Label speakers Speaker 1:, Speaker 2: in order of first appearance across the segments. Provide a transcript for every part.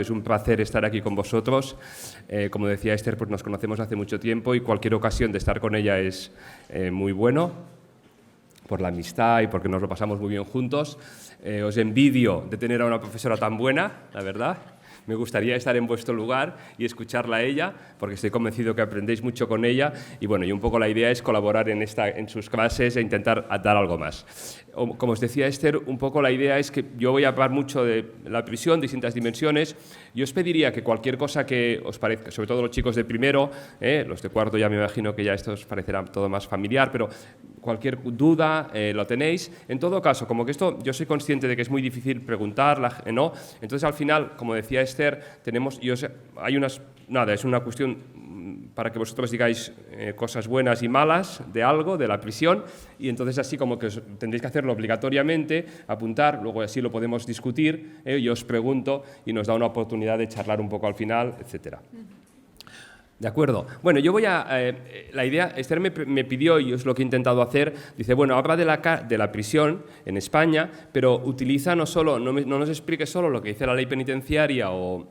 Speaker 1: Es un placer estar aquí con vosotros. Como decía Esther, pues nos conocemos hace mucho tiempo y cualquier ocasión de estar con ella es muy bueno, por la amistad y porque nos lo pasamos muy bien juntos. Os envidio de tener a una profesora tan buena, la verdad. Me gustaría estar en vuestro lugar y escucharla a ella, porque estoy convencido que aprendéis mucho con ella. Y bueno, y un poco la idea es colaborar en sus clases e intentar dar algo más. Como os decía Esther, un poco la idea es que yo voy a hablar mucho de la prisión, distintas dimensiones. Yo os pediría que cualquier cosa que os parezca, sobre todo los chicos de primero, los de cuarto ya me imagino que ya esto os parecerá todo más familiar, pero cualquier duda lo tenéis. En todo caso, como que esto yo soy consciente de que es muy difícil preguntar, ¿no? Entonces al final, como decía Esther, tenemos, es una cuestión para que vosotros digáis cosas buenas y malas de algo, de la prisión, y entonces así como que tendréis que hacerlo obligatoriamente, apuntar, luego así lo podemos discutir, yo os pregunto y nos da una oportunidad de charlar un poco al final, etcétera. ¿De acuerdo? Bueno, yo voy a... la idea, Esther me pidió, y es lo que he intentado hacer, dice, bueno, habla de la prisión en España, pero utiliza no nos explique solo lo que dice la ley penitenciaria o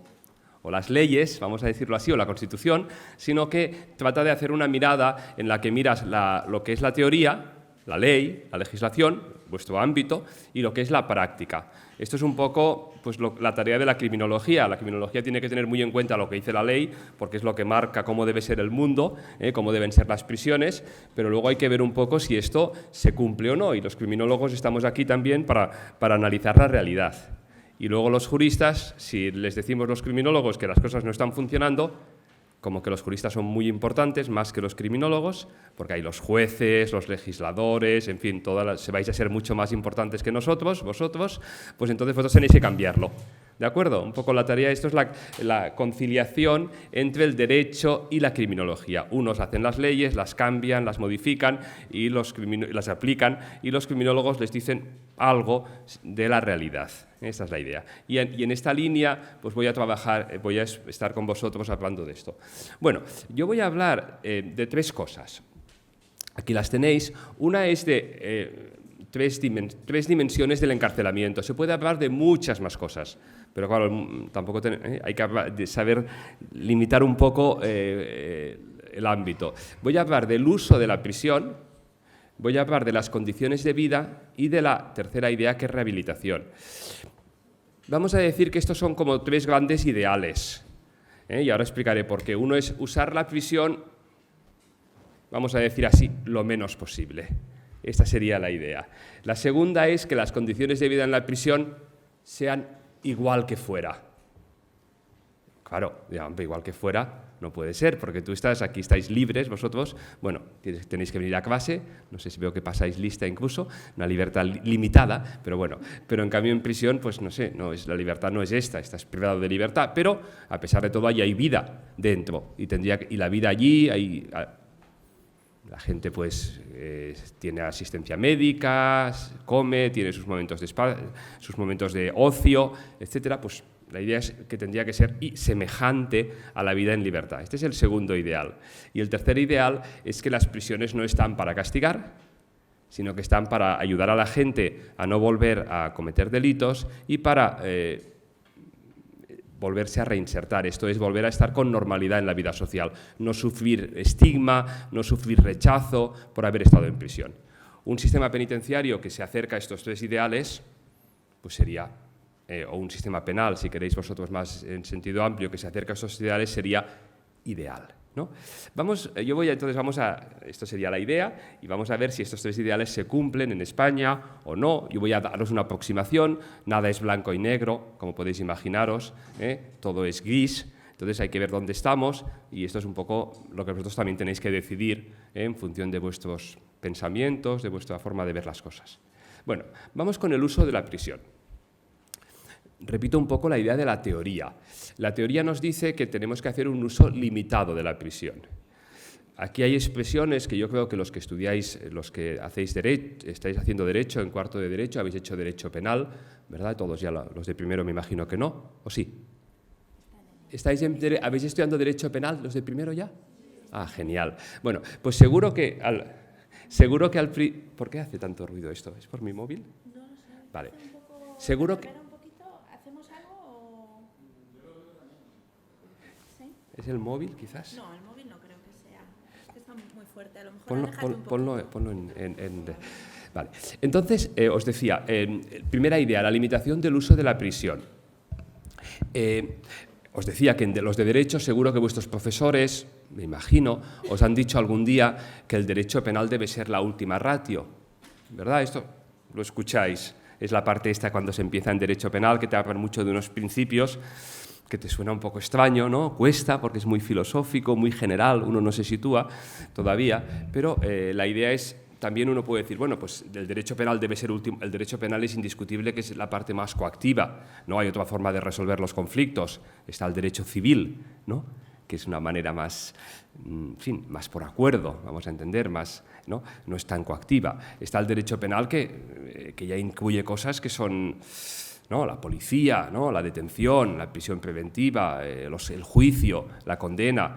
Speaker 1: las leyes, vamos a decirlo así, o la Constitución, sino que trata de hacer una mirada en la que miras lo que es la teoría, la ley, la legislación, vuestro ámbito, y lo que es la práctica. Esto es un poco pues, la tarea de la criminología. La criminología tiene que tener muy en cuenta lo que dice la ley, porque es lo que marca cómo debe ser el mundo, cómo deben ser las prisiones, pero luego hay que ver un poco si esto se cumple o no, y los criminólogos estamos aquí también para analizar la realidad. Y luego los juristas, si les decimos los criminólogos que las cosas no están funcionando, como que los juristas son muy importantes, más que los criminólogos, porque hay los jueces, los legisladores, en fin, vais a ser mucho más importantes que nosotros, vosotros, pues entonces vosotros tenéis que cambiarlo. ¿De acuerdo? Un poco la tarea, esto es la conciliación entre el derecho y la criminología. Unos hacen las leyes, las cambian, las modifican y las aplican, y los criminólogos les dicen algo de la realidad. Esa es la idea. Y en esta línea pues voy a estar con vosotros hablando de esto. Bueno, yo voy a hablar de tres cosas. Aquí las tenéis. Una es de tres dimensiones del encarcelamiento. Se puede hablar de muchas más cosas, pero claro, tampoco hay que saber limitar un poco el ámbito. Voy a hablar del uso de la prisión, voy a hablar de las condiciones de vida y de la tercera idea, que es rehabilitación. Vamos a decir que estos son como tres grandes ideales, y ahora explicaré por qué. Uno es usar la prisión, vamos a decir así, lo menos posible. Esta sería la idea. La segunda es que las condiciones de vida en la prisión sean igual que fuera. Claro, igual que fuera no puede ser, porque aquí estáis libres vosotros, bueno, tenéis que venir a clase, no sé si veo que pasáis lista incluso, una libertad limitada, pero bueno, pero en cambio en prisión, pues no sé, la libertad no es estás privado de libertad, pero a pesar de todo ahí hay vida dentro, y la vida allí, la gente pues tiene asistencia médica, come, tiene sus momentos de ocio, etcétera, pues la idea es que tendría que ser semejante a la vida en libertad. Este es el segundo ideal. Y el tercer ideal es que las prisiones no están para castigar, sino que están para ayudar a la gente a no volver a cometer delitos y para volverse a reinsertar. Esto es volver a estar con normalidad en la vida social, no sufrir estigma, no sufrir rechazo por haber estado en prisión. Un sistema penitenciario que se acerca a estos tres ideales, pues sería... o un sistema penal, si queréis vosotros más en sentido amplio, que se acerca a estos ideales, sería ideal, ¿no? Esto sería la idea, y vamos a ver si estos tres ideales se cumplen en España o no. Yo voy a daros una aproximación, nada es blanco y negro, como podéis imaginaros, todo es gris, entonces hay que ver dónde estamos, y esto es un poco lo que vosotros también tenéis que decidir en función de vuestros pensamientos, de vuestra forma de ver las cosas. Bueno, vamos con el uso de la prisión. Repito un poco la idea de la teoría. La teoría nos dice que tenemos que hacer un uso limitado de la prisión. Aquí hay expresiones que yo creo que los que estudiáis, los que estáis haciendo derecho, en cuarto de derecho, habéis hecho derecho penal, ¿verdad? Todos ya, los de primero me imagino que no, ¿o sí? ¿Habéis estudiado derecho penal los de primero ya? Ah, genial. Bueno, pues seguro que ¿Por qué hace tanto ruido esto? ¿Es por mi móvil? No lo sé. Vale. Seguro que... ¿Es el móvil, quizás?
Speaker 2: No, el móvil no creo que sea. Es que está muy fuerte. A lo mejor aléjate un poco.
Speaker 1: Ponlo Vale. Entonces, os decía, primera idea, la limitación del uso de la prisión. Os decía que en los de derecho seguro que vuestros profesores, me imagino, os han dicho algún día que el derecho penal debe ser la última ratio, ¿verdad? Esto lo escucháis, es la parte esta cuando se empieza en derecho penal, que te hablan mucho de unos principios que te suena un poco extraño, ¿no? Cuesta, porque es muy filosófico, muy general, uno no se sitúa todavía, pero la idea es, también uno puede decir, bueno, pues el derecho penal debe ser último, el derecho penal es indiscutible que es la parte más coactiva, no hay otra forma de resolver los conflictos, está el derecho civil, ¿no? Que es una manera más, en fin, más por acuerdo, vamos a entender, más, ¿no? No es tan coactiva. Está el derecho penal que ya incluye cosas que son, ¿no? La policía, ¿no? La detención, la prisión preventiva, el juicio, la condena.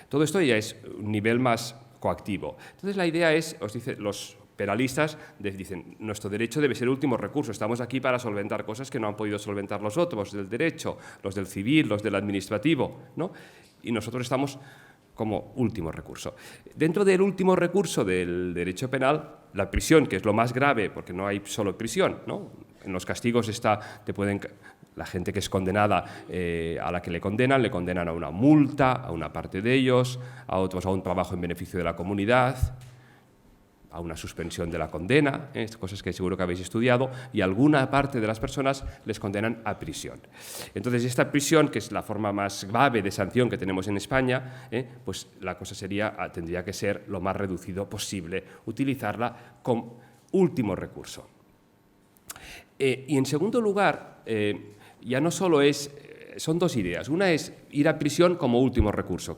Speaker 1: Todo esto ya es un nivel más coactivo. Entonces la idea es, os dice, los penalistas dicen, nuestro derecho debe ser último recurso, estamos aquí para solventar cosas que no han podido solventar los otros, del derecho, los del civil, los del administrativo, ¿no? Y nosotros estamos como último recurso. Dentro del último recurso del derecho penal, la prisión, que es lo más grave, porque no hay solo prisión, ¿no? En los castigos la gente que es condenada, a la que le condenan a una multa, a una parte de ellos, a otros a un trabajo en beneficio de la comunidad, a una suspensión de la condena, cosas que seguro que habéis estudiado, y alguna parte de las personas les condenan a prisión. Entonces, esta prisión, que es la forma más grave de sanción que tenemos en España, pues la cosa tendría que ser lo más reducido posible, utilizarla como último recurso. Y en segundo lugar, ya no solo son dos ideas. Una es ir a prisión como último recurso.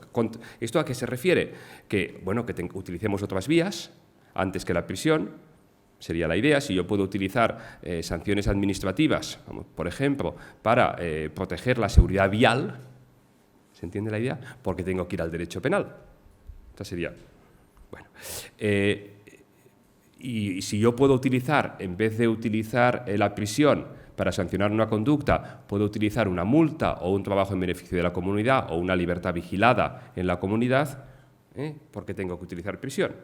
Speaker 1: ¿Esto a qué se refiere? Que, bueno, que utilicemos otras vías antes que la prisión, sería la idea. Si yo puedo utilizar sanciones administrativas, por ejemplo, para proteger la seguridad vial, ¿se entiende la idea? Porque tengo que ir al derecho penal. Esta sería, bueno. Y si yo puedo utilizar, en vez de utilizar la prisión para sancionar una conducta, puedo utilizar una multa o un trabajo en beneficio de la comunidad o una libertad vigilada en la comunidad, ¿por qué tengo que utilizar prisión?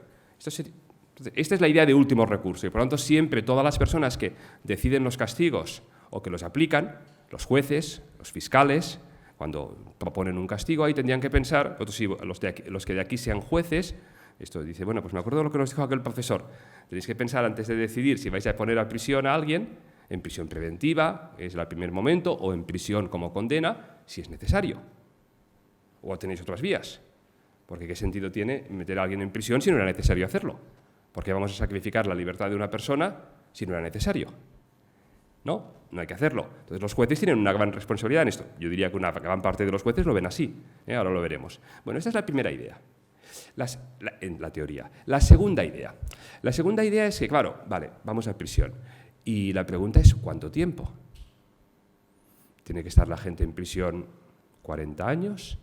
Speaker 1: Esta es la idea de último recurso y, por lo tanto, siempre todas las personas que deciden los castigos o que los aplican, los jueces, los fiscales, cuando proponen un castigo, ahí tendrían que pensar, los que de aquí sean jueces, esto dice, bueno, pues me acuerdo de lo que nos dijo aquel profesor, tenéis que pensar antes de decidir si vais a poner a prisión a alguien, en prisión preventiva, es el primer momento, o en prisión como condena, si es necesario. O tenéis otras vías, porque ¿qué sentido tiene meter a alguien en prisión si no era necesario hacerlo? ¿Por qué vamos a sacrificar la libertad de una persona si no era necesario? No hay que hacerlo. Entonces los jueces tienen una gran responsabilidad en esto. Yo diría que una gran parte de los jueces lo ven así. Ahora lo veremos. Bueno, esta es la primera idea, en la teoría. La segunda idea es que, claro, vale, vamos a prisión. Y la pregunta es, ¿cuánto tiempo? ¿Tiene que estar la gente en prisión 40 años,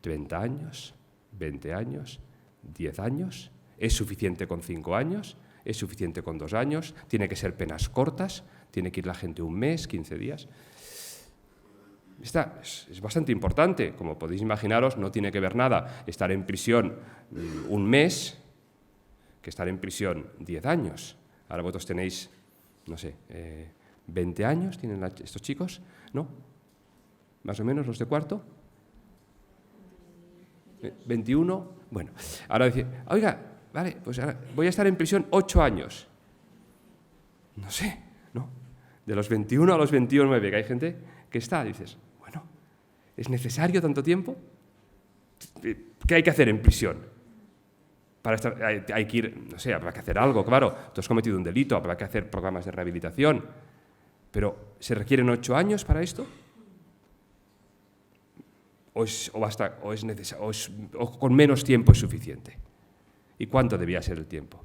Speaker 1: 30 años, 20 años, 10 años? ¿Es suficiente con 5 años? ¿Es suficiente con 2 años? ¿Tiene que ser penas cortas? ¿Tiene que ir la gente un mes, 15 días? Esta es bastante importante. Como podéis imaginaros, no tiene que ver nada estar en prisión un mes que estar en prisión 10 años. Ahora vosotros tenéis, no sé, 20 años, ¿tienen estos chicos? ¿No? ¿Más o menos los de cuarto? 21. Bueno, ahora decir, oiga, vale, pues ahora voy a estar en prisión 8 años. No sé, ¿no? De los 21 a los 29, que hay gente que está, dices, bueno, ¿es necesario tanto tiempo? ¿Qué hay que hacer en prisión? Para estar, hay que ir, no sé, habrá que hacer algo, claro, tú has cometido un delito, habrá que hacer programas de rehabilitación, pero ¿se requieren 8 años para esto? ¿O con menos tiempo es suficiente? ¿Y cuánto debía ser el tiempo?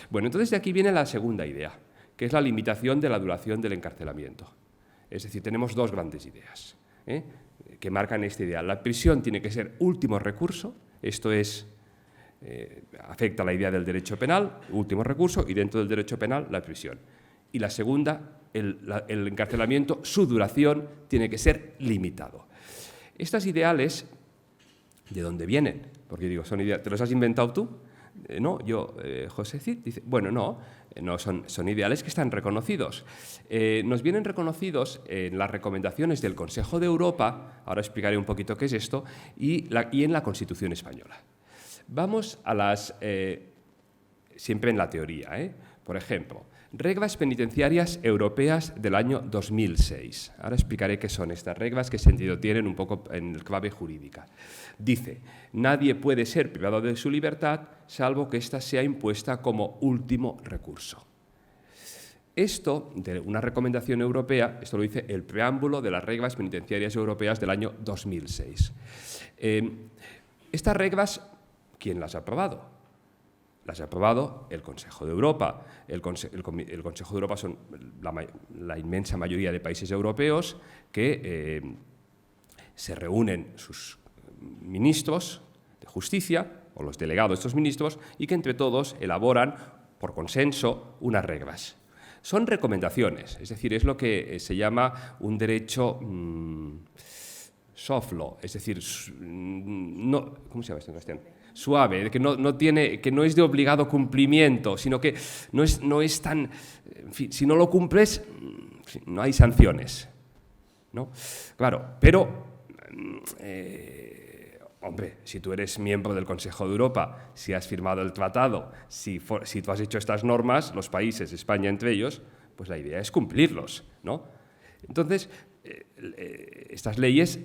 Speaker 1: Bueno, entonces de aquí viene la segunda idea, que es la limitación de la duración del encarcelamiento. Es decir, tenemos dos grandes ideas que marcan esta idea. La prisión tiene que ser último recurso, esto es, afecta a la idea del derecho penal, último recurso, y dentro del derecho penal la prisión. Y la segunda, el encarcelamiento, su duración tiene que ser limitado. Estas ideales ¿De dónde vienen? Porque digo, ¿te los has inventado tú? No, yo, José Cid, dice, bueno, no son ideales que están reconocidos. Nos vienen reconocidos en las recomendaciones del Consejo de Europa, ahora explicaré un poquito qué es esto, y en la Constitución española. Vamos a las, siempre en la teoría, por ejemplo, reglas penitenciarias europeas del año 2006. Ahora explicaré qué son estas reglas, qué sentido tienen un poco en clave jurídica. Dice, nadie puede ser privado de su libertad salvo que ésta sea impuesta como último recurso. Esto, de una recomendación europea, esto lo dice el preámbulo de las reglas penitenciarias europeas del año 2006. Estas reglas, ¿quién las ha aprobado? Las ha aprobado el Consejo de Europa. El Consejo de Europa son la inmensa mayoría de países europeos que se reúnen sus ministros de justicia o los delegados de estos ministros y que entre todos elaboran por consenso unas reglas. Son recomendaciones, es decir, es lo que se llama un derecho soft law, es decir, no, ¿cómo se llama esto en castellano? Suave, que no es de obligado cumplimiento, sino que no es tan... En fin, si no lo cumples, no hay sanciones, ¿no? Claro, pero... hombre, si tú eres miembro del Consejo de Europa, si has firmado el tratado, si tú has hecho estas normas, los países, España entre ellos, pues la idea es cumplirlos, ¿no? Entonces, estas leyes,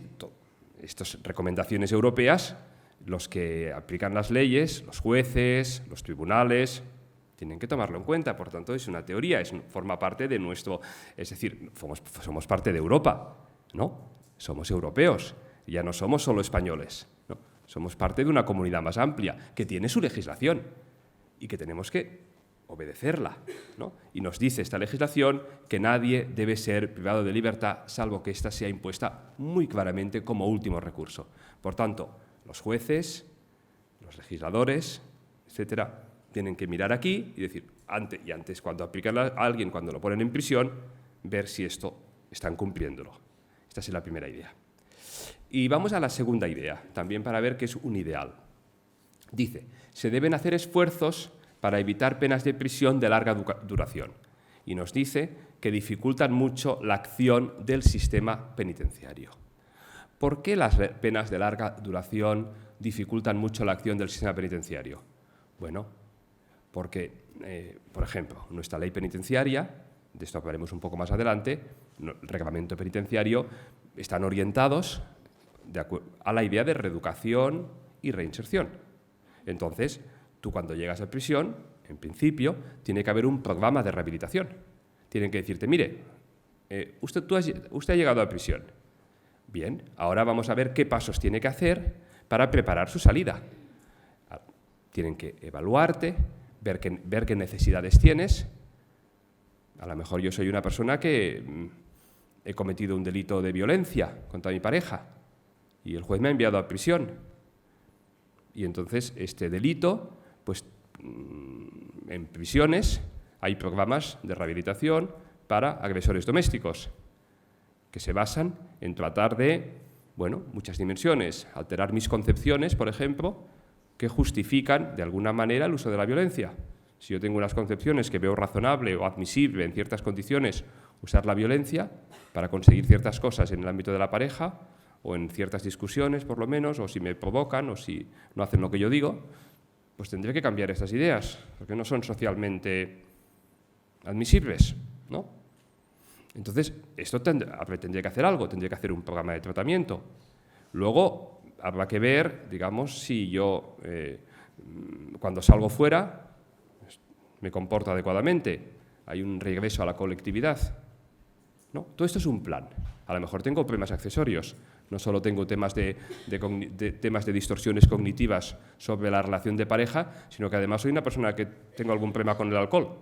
Speaker 1: estas recomendaciones europeas, los que aplican las leyes, los jueces, los tribunales, tienen que tomarlo en cuenta. Por tanto, es una teoría, forma parte de nuestro... Es decir, somos parte de Europa, ¿no? Somos europeos, ya no somos solo españoles, ¿no? Somos parte de una comunidad más amplia que tiene su legislación y que tenemos que obedecerla, ¿no? Y nos dice esta legislación que nadie debe ser privado de libertad salvo que ésta sea impuesta muy claramente como último recurso. Por tanto, los jueces, los legisladores, etcétera, tienen que mirar aquí y decir, antes cuando aplican a alguien, cuando lo ponen en prisión, ver si esto están cumpliéndolo. Esta es la primera idea. Y vamos a la segunda idea, también para ver qué es un ideal. Dice, se deben hacer esfuerzos para evitar penas de prisión de larga duración. Y nos dice que dificultan mucho la acción del sistema penitenciario. ¿Por qué las penas de larga duración dificultan mucho la acción del sistema penitenciario? Bueno, porque, por ejemplo, nuestra ley penitenciaria, de esto hablaremos un poco más adelante, el reglamento penitenciario, están orientados a la idea de reeducación y reinserción. Entonces, tú cuando llegas a prisión, en principio, tiene que haber un programa de rehabilitación. Tienen que decirte, mire, usted ha llegado a prisión. Bien, ahora vamos a ver qué pasos tiene que hacer para preparar su salida. Tienen que evaluarte, ver qué necesidades tienes. A lo mejor yo soy una persona que he cometido un delito de violencia contra mi pareja y el juez me ha enviado a prisión. Y entonces este delito, pues en prisiones hay programas de rehabilitación para agresores domésticos que se basan en tratar de, bueno, muchas dimensiones, alterar mis concepciones, por ejemplo, que justifican de alguna manera el uso de la violencia. Si yo tengo unas concepciones que veo razonable o admisible en ciertas condiciones usar la violencia para conseguir ciertas cosas en el ámbito de la pareja o en ciertas discusiones, por lo menos, o si me provocan o si no hacen lo que yo digo, pues tendré que cambiar estas ideas, porque no son socialmente admisibles, ¿no? Entonces, esto tendría que hacer algo, tendría que hacer un programa de tratamiento. Luego, habrá que ver, digamos, si yo, cuando salgo fuera, me comporto adecuadamente, hay un regreso a la colectividad, ¿no? Todo esto es un plan. A lo mejor tengo problemas accesorios, no solo tengo temas de distorsiones cognitivas sobre la relación de pareja, sino que además soy una persona que tengo algún problema con el alcohol.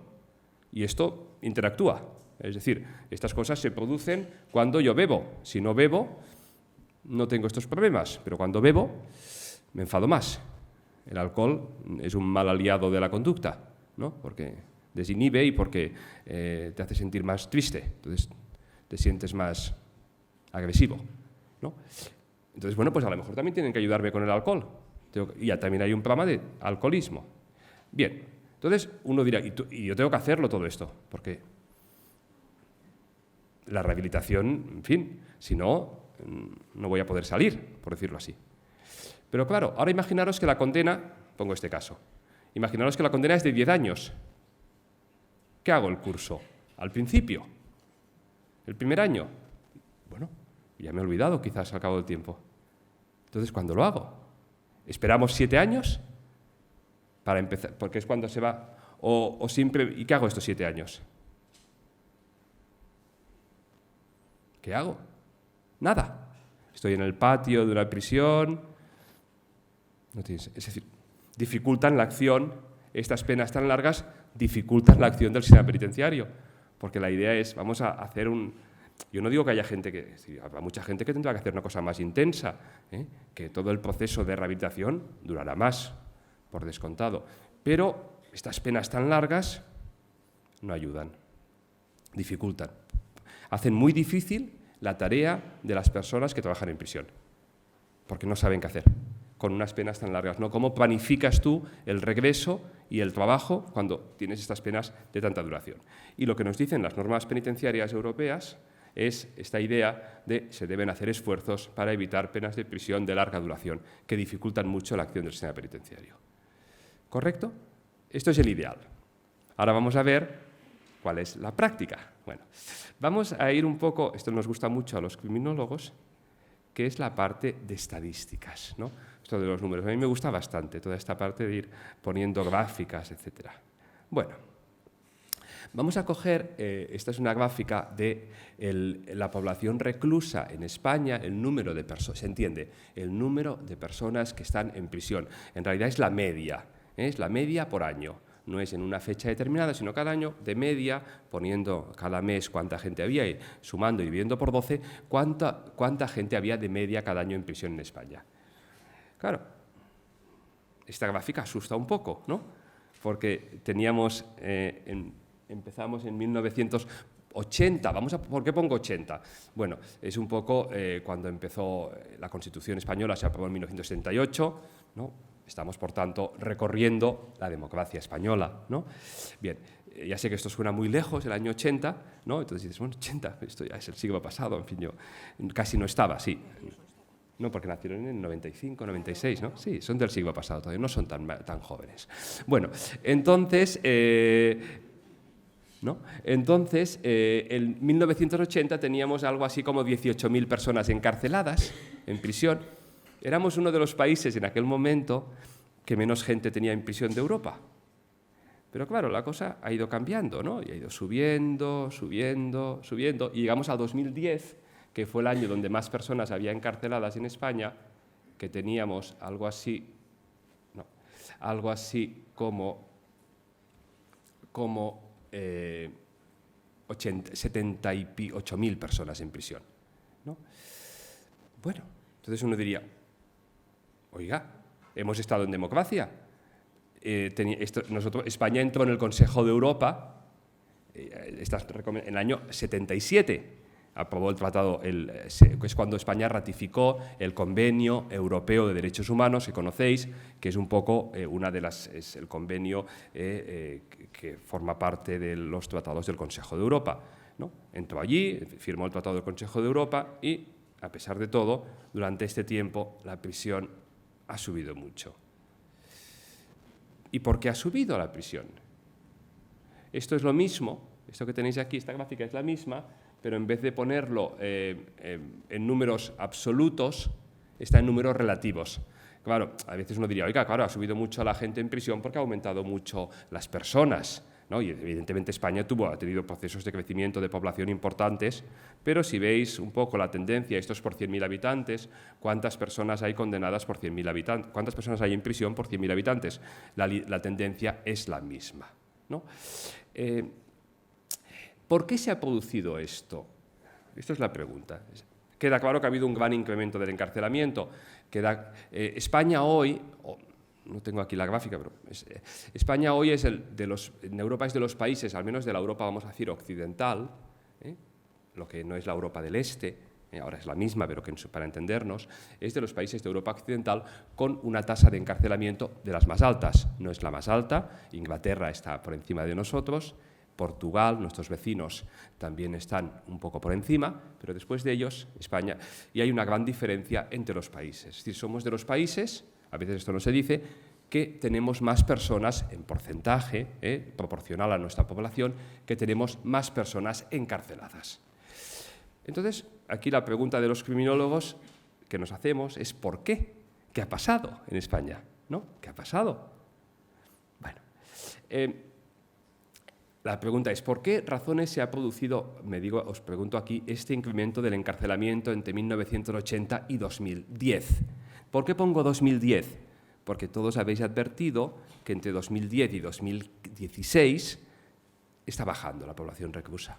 Speaker 1: Y esto interactúa. Es decir, estas cosas se producen cuando yo bebo. Si no bebo, no tengo estos problemas, pero cuando bebo, me enfado más. El alcohol es un mal aliado de la conducta, ¿no? Porque desinhibe y porque te hace sentir más triste. Entonces, te sientes más agresivo, ¿no? Entonces, bueno, pues a lo mejor también tienen que ayudarme con el alcohol. Y ya también hay un programa de alcoholismo. Bien, entonces uno dirá, y yo tengo que hacerlo todo esto, porque la rehabilitación, en fin, si no, no voy a poder salir, por decirlo así. Pero claro, ahora imaginaros que la condena, pongo este caso, imaginaros que la condena es de 10 años. ¿Qué hago el curso? Al principio, el primer año. Bueno, ya me he olvidado quizás al cabo del tiempo. Entonces, ¿cuándo lo hago? ¿Esperamos 7 años para empezar? Porque es cuando se va. O siempre. ¿Y qué hago estos 7 años? ¿Qué hago? Nada. Estoy en el patio de una prisión. No tienes, es decir, dificultan la acción. Estas penas tan largas dificultan la acción del sistema penitenciario. Porque la idea es, vamos a hacer un. Yo no digo que haya gente que, sí, habrá mucha gente que tendrá que hacer una cosa más intensa, que todo el proceso de rehabilitación durará más, por descontado. Pero estas penas tan largas no ayudan, dificultan. Hacen muy difícil la tarea de las personas que trabajan en prisión, porque no saben qué hacer con unas penas tan largas, ¿no? ¿Cómo planificas tú el regreso y el trabajo cuando tienes estas penas de tanta duración? Y lo que nos dicen las normas penitenciarias europeas es esta idea de se deben hacer esfuerzos para evitar penas de prisión de larga duración, que dificultan mucho la acción del sistema penitenciario. ¿Correcto? Esto es el ideal. Ahora vamos a ver cuál es la práctica. Bueno, vamos a ir un poco, esto nos gusta mucho a los criminólogos, que es la parte de estadísticas, ¿no? Esto de los números. A mí me gusta bastante toda esta parte de ir poniendo gráficas, etc. Bueno, vamos a coger, esta es una gráfica de la población reclusa en España, el número de personas, se entiende, el número de personas que están en prisión. En realidad es la media por año. No es en una fecha determinada, sino cada año, de media, poniendo cada mes cuánta gente había y sumando y dividiendo por 12, cuánta gente había de media cada año en prisión en España. Claro, esta gráfica asusta un poco, ¿no? Porque teníamos, empezamos en 1980, ¿por qué pongo 80? Bueno, es un poco cuando empezó la Constitución española, se aprobó en 1978, ¿no? Estamos, por tanto, recorriendo la democracia española, ¿no? Bien, ya sé que esto suena muy lejos, el año 80, ¿no? Entonces dices, bueno, 80, esto ya es el siglo pasado, en fin, yo casi no estaba, sí. No, porque nacieron en el 95, 96, ¿no? Sí, son del siglo pasado, todavía no son tan jóvenes. Bueno, entonces, ¿no? Entonces, en 1980 teníamos algo así como 18.000 personas encarceladas en prisión. Éramos uno de los países en aquel momento que menos gente tenía en prisión de Europa. Pero claro, la cosa ha ido cambiando, ¿no? Y ha ido subiendo, subiendo, subiendo. Y llegamos a 2010, que fue el año donde más personas había encarceladas en España, que teníamos algo así como 78.000 personas en prisión, ¿no? Bueno, entonces uno diría, oiga, hemos estado en democracia. España entró en el Consejo de Europa en el año 77. Aprobó el tratado, es cuando España ratificó el Convenio Europeo de Derechos Humanos, que conocéis, que es un poco es el convenio que forma parte de los tratados del Consejo de Europa, ¿no? Entró allí, firmó el Tratado del Consejo de Europa y, a pesar de todo, durante este tiempo la prisión ha subido mucho. ¿Y por qué ha subido la prisión? Esto es lo mismo, esto que tenéis aquí, esta gráfica es la misma, pero en vez de ponerlo en números absolutos, está en números relativos. Claro, a veces uno diría, oiga, claro, ha subido mucho la gente en prisión porque ha aumentado mucho las personas, ¿no? Y evidentemente España ha tenido procesos de crecimiento de población importantes, pero si veis un poco la tendencia, esto es por 100.000 habitantes, ¿cuántas personas hay condenadas por 100.000 habitantes? ¿Cuántas personas hay en prisión por 100.000 habitantes? La tendencia es la misma, ¿no? ¿Por qué se ha producido esto? Esta es la pregunta. Queda claro que ha habido un gran incremento del encarcelamiento. España hoy, no tengo aquí la gráfica, pero España hoy es en Europa es de los países, al menos de la Europa, vamos a decir, occidental, lo que no es la Europa del Este, ahora es la misma, pero que para entendernos, es de los países de Europa Occidental con una tasa de encarcelamiento de las más altas. No es la más alta, Inglaterra está por encima de nosotros, Portugal, nuestros vecinos, también están un poco por encima, pero después de ellos, España, y hay una gran diferencia entre los países. Es decir, somos de los países, a veces esto no se dice, que tenemos más personas en porcentaje, proporcional a nuestra población, que tenemos más personas encarceladas. Entonces, aquí la pregunta de los criminólogos que nos hacemos es ¿por qué? ¿Qué ha pasado en España? ¿No? ¿Qué ha pasado? Bueno, la pregunta es ¿por qué razones se ha producido, os pregunto aquí, este incremento del encarcelamiento entre 1980 y 2010? ¿Por qué pongo 2010? Porque todos habéis advertido que entre 2010 y 2016 está bajando la población reclusa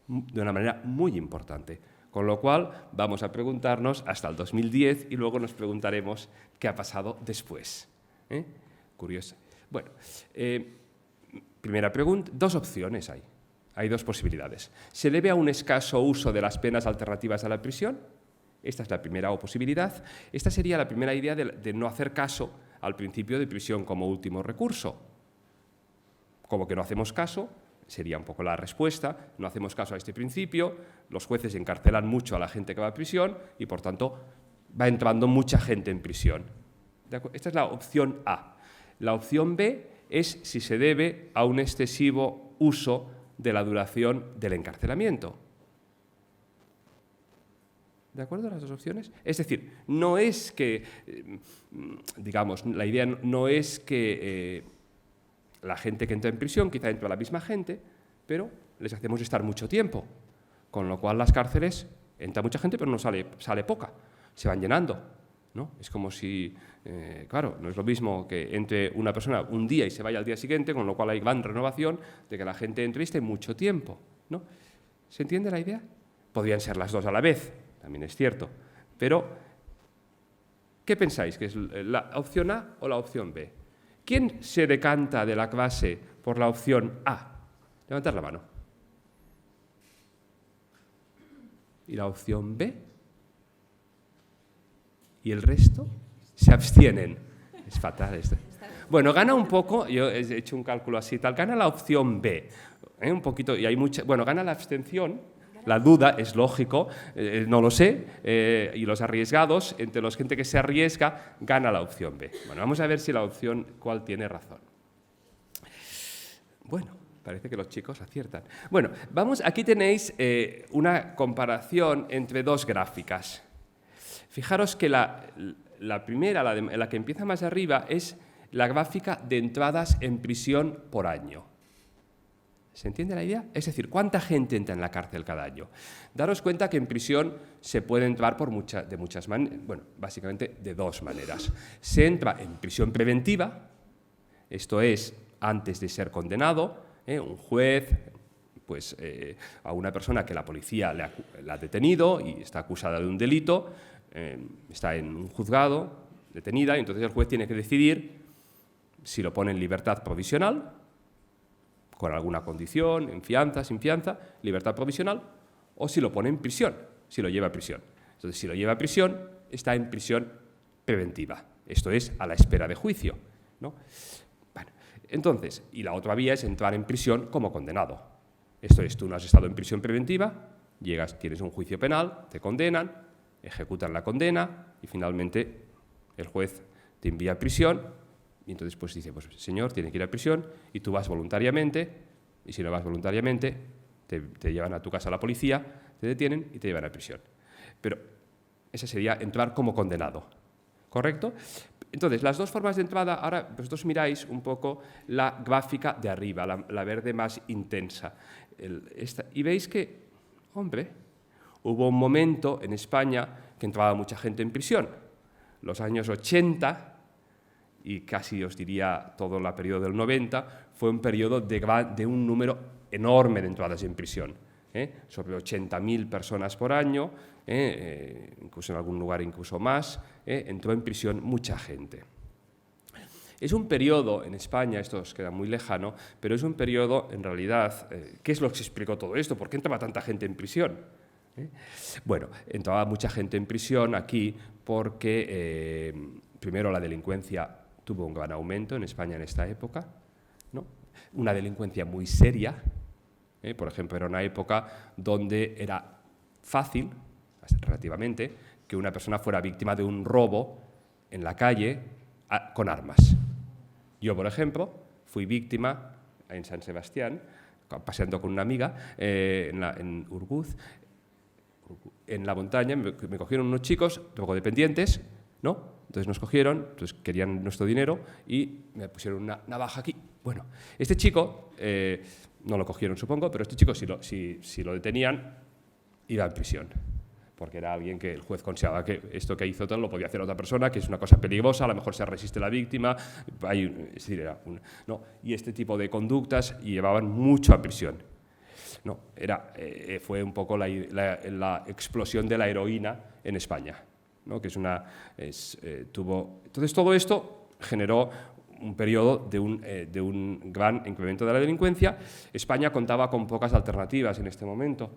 Speaker 1: de una manera muy importante. Con lo cual, vamos a preguntarnos hasta el 2010 y luego nos preguntaremos qué ha pasado después. Curioso. Bueno, primera pregunta, dos opciones hay. Hay dos posibilidades. ¿Se debe a un escaso uso de las penas alternativas a la prisión? Esta es la primera posibilidad. Esta sería la primera idea de no hacer caso al principio de prisión como último recurso. Como que no hacemos caso, sería un poco la respuesta, no hacemos caso a este principio, los jueces encarcelan mucho a la gente que va a prisión y, por tanto, va entrando mucha gente en prisión. Esta es la opción A. La opción B es si se debe a un excesivo uso de la duración del encarcelamiento. ¿De acuerdo las dos opciones? Es decir, no es que, digamos, la idea no es que la gente que entra en prisión, quizá entra la misma gente, pero les hacemos estar mucho tiempo, con lo cual las cárceles entra mucha gente, pero no sale poca, se van llenando, ¿no? Es como si, claro, no es lo mismo que entre una persona un día y se vaya al día siguiente, con lo cual hay gran renovación de que la gente entre y esté mucho tiempo, ¿no? ¿Se entiende la idea? Podrían ser las dos a la vez, también es cierto, pero ¿qué pensáis? ¿Que es la opción A o la opción B? ¿Quién se decanta de la clase por la opción A? Levantad la mano. ¿Y la opción B? ¿Y el resto? Se abstienen. Es fatal esto. Bueno, gana un poco, yo he hecho un cálculo así, tal, gana la opción B. Un poquito, y hay mucha, bueno, gana la abstención. La duda es lógico, no lo sé, y los arriesgados, entre los gente que se arriesga, gana la opción B. Bueno, vamos a ver si la opción cuál tiene razón. Bueno, parece que los chicos aciertan. Bueno, aquí tenéis una comparación entre dos gráficas. Fijaros que la primera, la que empieza más arriba, es la gráfica de entradas en prisión por año. ¿Se entiende la idea? Es decir, ¿cuánta gente entra en la cárcel cada año? Daros cuenta que en prisión se puede entrar de muchas maneras, bueno, básicamente de dos maneras. Se entra en prisión preventiva, esto es, antes de ser condenado, un juez, pues, a una persona que la policía la ha detenido y está acusada de un delito, está en un juzgado, detenida, y entonces el juez tiene que decidir si lo pone en libertad provisional, con alguna condición, en fianza, sin fianza, libertad provisional, o si lo pone en prisión, si lo lleva a prisión. Entonces, si lo lleva a prisión, está en prisión preventiva. Esto es, a la espera de juicio, ¿no? Bueno, entonces, y la otra vía es entrar en prisión como condenado. Esto es, tú no has estado en prisión preventiva, llegas, tienes un juicio penal, te condenan, ejecutan la condena y finalmente el juez te envía a prisión. Y entonces pues dice, pues señor, tiene que ir a prisión y tú vas voluntariamente y si no vas voluntariamente te llevan a tu casa a la policía, te detienen y te llevan a prisión. Pero esa sería entrar como condenado, ¿correcto? Entonces, las dos formas de entrada, ahora vosotros miráis un poco la gráfica de arriba, la verde más intensa. Y veis que, hombre, hubo un momento en España que entraba mucha gente en prisión. Los años 80... y casi os diría todo el periodo del 90, fue un periodo de un número enorme de entradas en prisión. Sobre 80.000 personas por año, incluso en algún lugar incluso más, entró en prisión mucha gente. Es un periodo en España, esto os queda muy lejano, pero es un periodo en realidad, ¿qué es lo que explicó todo esto? ¿Por qué entraba tanta gente en prisión? Bueno, entraba mucha gente en prisión aquí porque, primero, la delincuencia tuvo un gran aumento en España en esta época, ¿no? Una delincuencia muy seria. Por ejemplo, era una época donde era fácil, relativamente, que una persona fuera víctima de un robo en la calle con armas. Yo, por ejemplo, fui víctima en San Sebastián, paseando con una amiga en Urguz, en la montaña. Me cogieron unos chicos drogodependientes, ¿no? Entonces nos cogieron, entonces querían nuestro dinero y me pusieron una navaja aquí. Bueno, este chico, no lo cogieron supongo, pero este chico si lo detenían, iba en prisión. Porque era alguien que el juez consideraba que esto que hizo tal lo podía hacer otra persona, que es una cosa peligrosa, a lo mejor se resiste la víctima, es decir, ¿no? Y este tipo de conductas llevaban mucho a prisión. No, fue un poco la explosión de la heroína en España, ¿no? Que entonces todo esto generó un periodo de un gran incremento de la delincuencia. España contaba con pocas alternativas en este momento.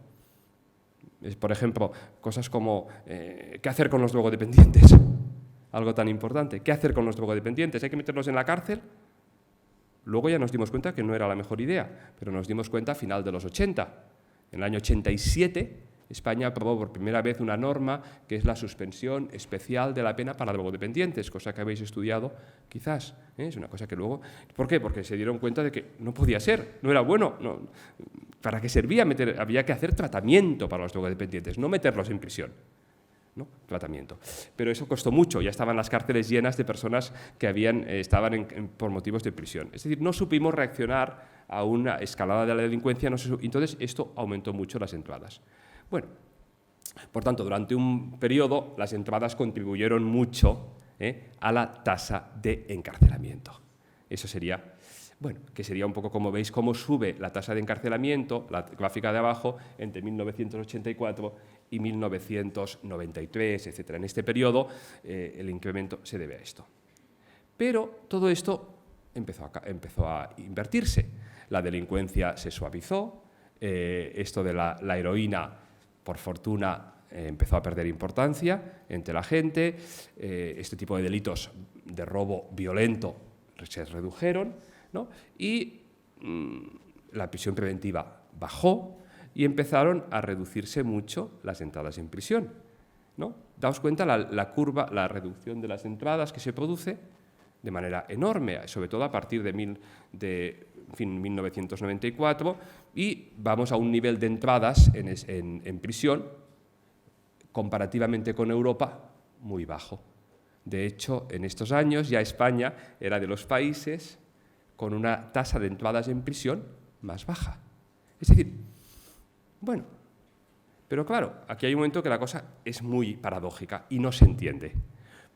Speaker 1: Por ejemplo, cosas como ¿qué hacer con los drogodependientes? Algo tan importante. ¿Qué hacer con los drogodependientes? ¿Hay que meterlos en la cárcel? Luego ya nos dimos cuenta que no era la mejor idea, pero nos dimos cuenta a final de los 80. En el año 87, España aprobó por primera vez una norma que es la suspensión especial de la pena para drogodependientes, cosa que habéis estudiado quizás. Es una cosa que luego... ¿Por qué? Porque se dieron cuenta de que no podía ser, no era bueno. No. ¿Para qué servía? Había que hacer tratamiento para los drogodependientes, no meterlos en prisión. ¿No? Tratamiento. Pero eso costó mucho, ya estaban las cárceles llenas de personas que estaban por motivos de prisión. Es decir, no supimos reaccionar a una escalada de la delincuencia, entonces esto aumentó mucho las entradas. Bueno, por tanto, durante un periodo las entradas contribuyeron mucho a la tasa de encarcelamiento. Eso sería, bueno, que sería un poco como veis cómo sube la tasa de encarcelamiento, la gráfica de abajo, entre 1984 y 1993, etc. En este periodo el incremento se debe a esto. Pero todo esto empezó a invertirse. La delincuencia se suavizó, esto de la heroína, por fortuna, empezó a perder importancia entre la gente, este tipo de delitos de robo violento se redujeron, ¿no? Y la prisión preventiva bajó y empezaron a reducirse mucho las entradas en prisión, ¿no? Daos cuenta la curva, la reducción de las entradas que se produce de manera enorme, sobre todo a partir de 1994, y vamos a un nivel de entradas en prisión comparativamente con Europa muy bajo. De hecho, en estos años ya España era de los países con una tasa de entradas en prisión más baja. Es decir, bueno, pero claro, aquí hay un momento que la cosa es muy paradójica y no se entiende.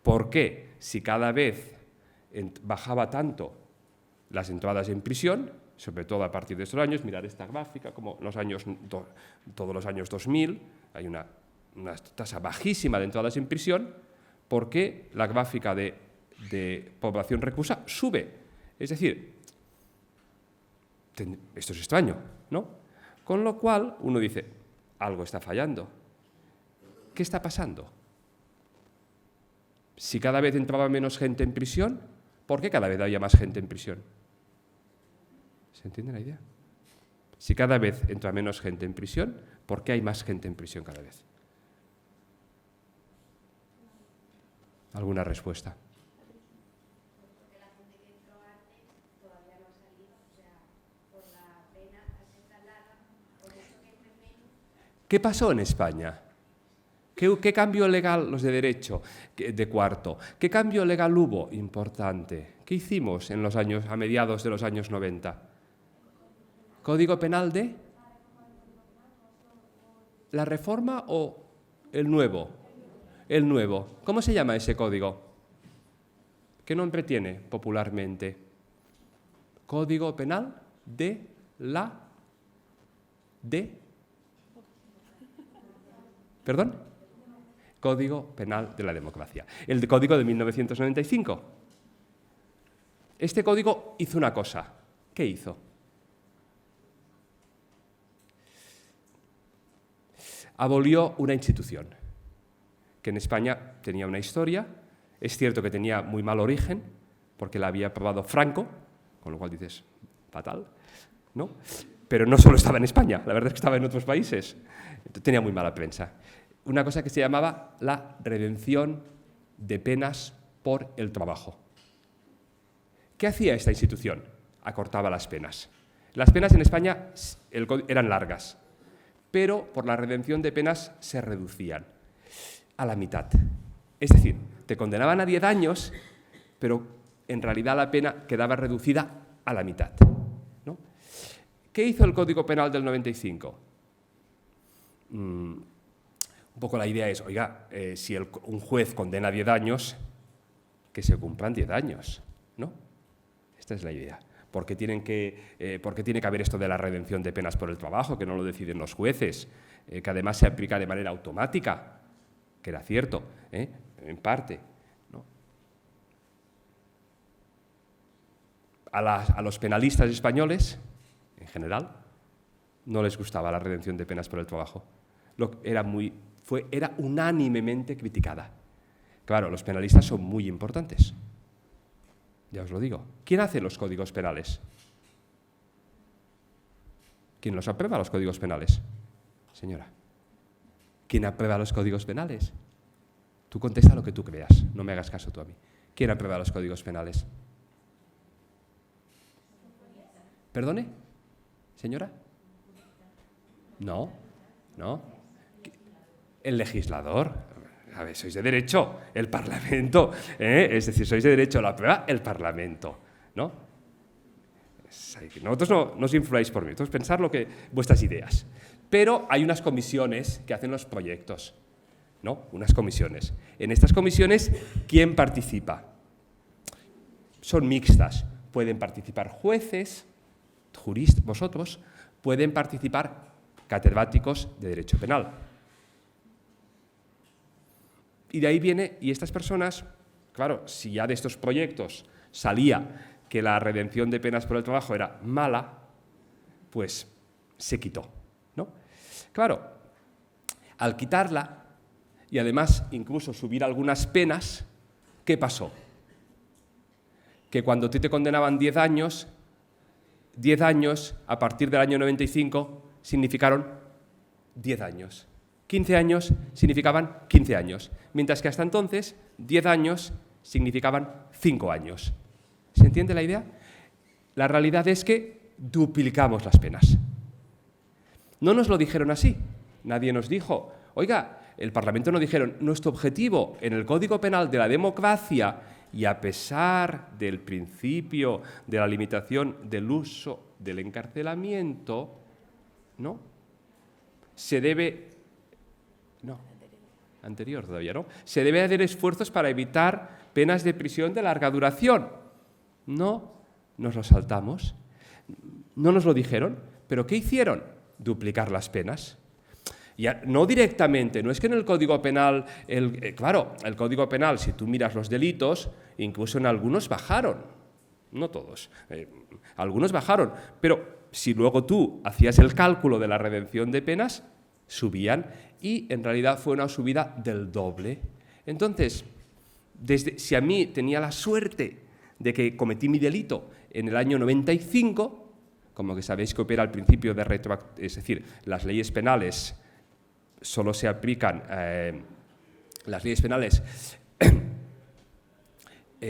Speaker 1: ¿Por qué, si cada vez bajaba tanto las entradas en prisión, sobre todo a partir de estos años, mirar esta gráfica, como todos los años 2000, hay una tasa bajísima de entradas en prisión, ¿por qué la gráfica de población reclusa sube? Es decir, esto es extraño, ¿no? Con lo cual uno dice, algo está fallando. ¿Qué está pasando? Si cada vez entraba menos gente en prisión, ¿por qué cada vez había más gente en prisión? ¿Se entiende la idea? Si cada vez entra menos gente en prisión, ¿por qué hay más gente en prisión cada vez? ¿Alguna respuesta?
Speaker 3: Porque la gente que entró antes todavía no ha salido, o sea, por la pena es tan larga, por eso que entre menos.
Speaker 1: ¿Qué pasó en España? ¿Qué cambio legal, los de derecho, de cuarto? ¿Qué cambio legal hubo importante? ¿Qué hicimos a mediados de los años 90? ¿Código penal de la reforma o el nuevo? El nuevo. ¿Cómo se llama ese código? ¿Qué nombre tiene popularmente? Código penal de ¿Perdón? Código Penal de la Democracia. El código de 1995. Este código hizo una cosa. ¿Qué hizo? abolió una institución que en España tenía una historia. Es cierto que tenía muy mal origen, porque la había aprobado Franco, con lo cual dices, fatal, ¿no? Pero no solo estaba en España, la verdad es que estaba en otros países. Tenía muy mala prensa. Una cosa que se llamaba la redención de penas por el trabajo. ¿Qué hacía esta institución? Acortaba las penas. Las penas en España eran largas, pero por la redención de penas se reducían a la mitad. Es decir, te condenaban a 10 años, pero en realidad la pena quedaba reducida a la mitad, ¿no? ¿Qué hizo el Código Penal del 95? Un poco la idea es, oiga, si un juez condena 10 años, que se cumplan 10 años, ¿no? Esta es la idea. ¿Por qué tiene que haber esto de la redención de penas por el trabajo, que no lo deciden los jueces, que además se aplica de manera automática? Que era cierto, en parte, ¿no? A los penalistas españoles, en general, no les gustaba la redención de penas por el trabajo. Era unánimemente criticada. Claro, los penalistas son muy importantes. Ya os lo digo. ¿Quién hace los códigos penales? ¿Quién los aprueba los códigos penales? Señora. ¿Quién aprueba los códigos penales? Tú contesta lo que tú creas, no me hagas caso tú a mí. ¿Quién aprueba los códigos penales? ¿Perdone? ¿Señora? No. El legislador. A ver, sois de derecho, el Parlamento, es decir, sois de derecho, lo aprueba el Parlamento, ¿no? Nosotros no os influáis por mí, vosotros pensad vuestras ideas. Pero hay unas comisiones que hacen los proyectos, ¿no? Unas comisiones. En estas comisiones, ¿quién participa? Son mixtas. Pueden participar jueces, juristas, vosotros, pueden participar catedráticos de Derecho Penal. Y de ahí viene, y estas personas, claro, si ya de estos proyectos salía que la redención de penas por el trabajo era mala, pues se quitó, ¿no? Claro, al quitarla, y además incluso subir algunas penas, ¿qué pasó? Que cuando te condenaban 10 años a partir del año 95 significaron 10 años. 15 años significaban 15 años, mientras que hasta entonces 10 años significaban 5 años. ¿Se entiende la idea? La realidad es que duplicamos las penas. No nos lo dijeron así. Nadie nos dijo, oiga, el Parlamento nos dijeron, nuestro objetivo en el Código Penal de la democracia y a pesar del principio de la limitación del uso del encarcelamiento, ¿no? Se debe... No, anterior todavía, ¿no? Se debe hacer esfuerzos para evitar penas de prisión de larga duración. No, nos lo saltamos. No nos lo dijeron, pero ¿qué hicieron? Duplicar las penas. Ya, no directamente, no es que en el Código Penal, claro, el Código Penal, si tú miras los delitos, incluso en algunos bajaron, no todos, algunos bajaron, pero si luego tú hacías el cálculo de la redención de penas, subían y en realidad fue una subida del doble. Entonces, si a mí tenía la suerte de que cometí mi delito en el año 95, como que sabéis que opera el principio de retroactividad, es decir, las leyes penales solo se aplican, las leyes penales,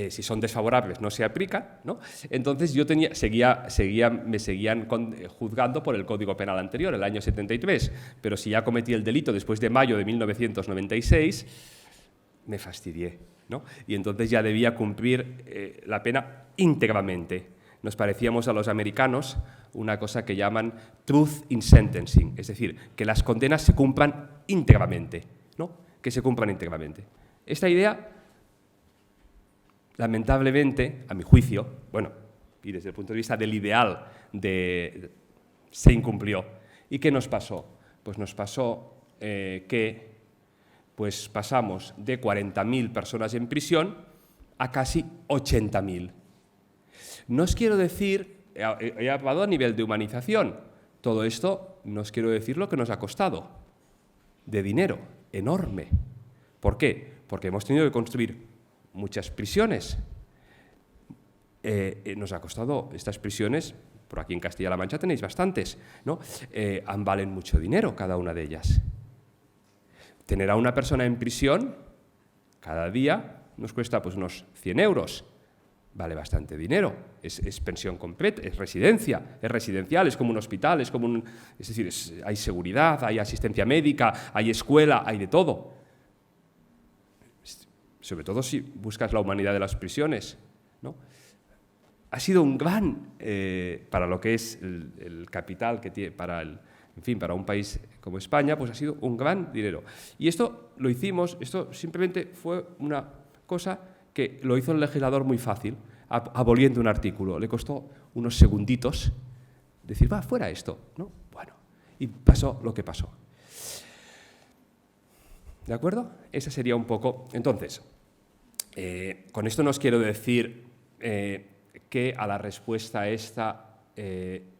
Speaker 1: si son desfavorables, no se aplican, ¿no? Entonces yo me seguían juzgando por el Código Penal anterior, el año 73, pero si ya cometí el delito después de mayo de 1996, me fastidié, ¿no? Y entonces ya debía cumplir la pena íntegramente. Nos parecíamos a los americanos una cosa que llaman truth in sentencing, es decir, que las condenas se cumplan íntegramente, ¿no? Que se cumplan íntegramente. Esta idea, lamentablemente, a mi juicio, bueno, y desde el punto de vista del ideal, se incumplió. ¿Y qué nos pasó? Pues nos pasó que pasamos de 40.000 personas en prisión a casi 80.000. No os quiero decir, he hablado a nivel de humanización, todo esto no os quiero decir lo que nos ha costado. de dinero, enorme. ¿Por qué? Porque hemos tenido que construir muchas prisiones. Nos ha costado estas prisiones, por aquí en Castilla-La Mancha tenéis bastantes, ¿no? Valen mucho dinero cada una de ellas. Tener a una persona en prisión cada día nos cuesta pues, unos 100 euros. Vale bastante dinero. Es pensión completa, es residencia, es residencial, es como un hospital, es decir, hay seguridad, hay asistencia médica, hay escuela, hay de todo. Sobre todo si buscas la humanidad de las prisiones, ¿no? Ha sido un gran, para lo que es el capital que tiene, para un país como España, pues ha sido un gran dinero. Y esto lo hicimos, esto simplemente fue una cosa que lo hizo el legislador muy fácil, aboliendo un artículo. Le costó unos segunditos decir, va, fuera esto, ¿no? Bueno, y pasó lo que pasó. ¿De acuerdo? Esa sería un poco... Entonces, con esto no os quiero decir que a la respuesta esta que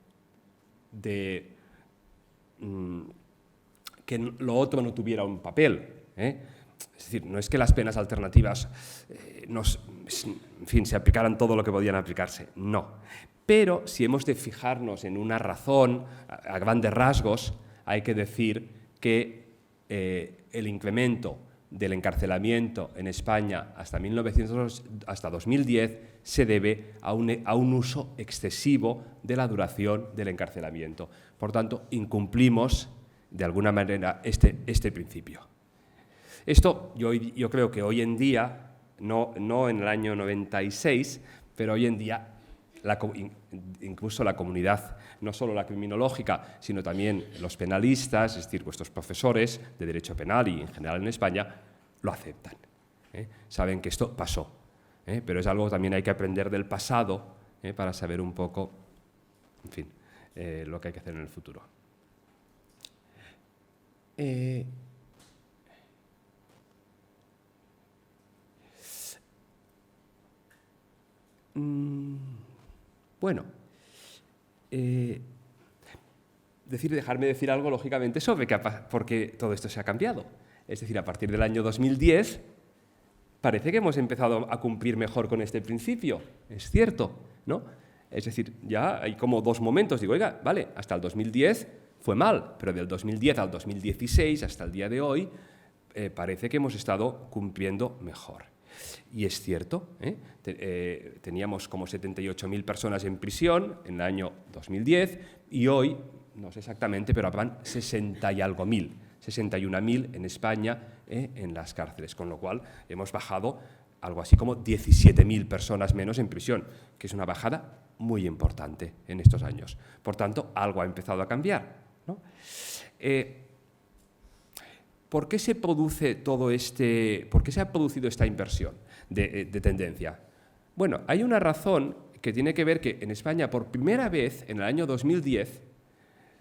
Speaker 1: lo otro no tuviera un papel. Es decir, no es que las penas alternativas se aplicaran todo lo que podían aplicarse, no. Pero si hemos de fijarnos en una razón, a grandes rasgos, hay que decir que el incremento del encarcelamiento en España hasta 2010 se debe a un uso excesivo de la duración del encarcelamiento. Por tanto, incumplimos de alguna manera este principio. Esto yo creo que hoy en día, no en el año 96, pero hoy en día incluso la comunidad, no solo la criminológica, sino también los penalistas, es decir, vuestros profesores de Derecho Penal y en general en España, lo aceptan. Saben que esto pasó, pero es algo que también hay que aprender del pasado para saber un poco, en fin, lo que hay que hacer en el futuro. Bueno, dejarme decir algo, lógicamente, sobre por qué todo esto se ha cambiado. Es decir, a partir del año 2010, parece que hemos empezado a cumplir mejor con este principio. Es cierto, ¿no? Es decir, ya hay como dos momentos. Digo, oiga, vale, hasta el 2010 fue mal, pero del 2010 al 2016, hasta el día de hoy, parece que hemos estado cumpliendo mejor. Y es cierto, teníamos como 78.000 personas en prisión en el año 2010 y hoy, no sé exactamente, pero van 60 y algo mil, 61.000 en España en las cárceles, con lo cual hemos bajado algo así como 17.000 personas menos en prisión, que es una bajada muy importante en estos años. Por tanto, algo ha empezado a cambiar, ¿no? ¿Por qué se produce por qué se ha producido esta inversión de tendencia? Bueno, hay una razón que tiene que ver que en España, por primera vez, en el año 2010,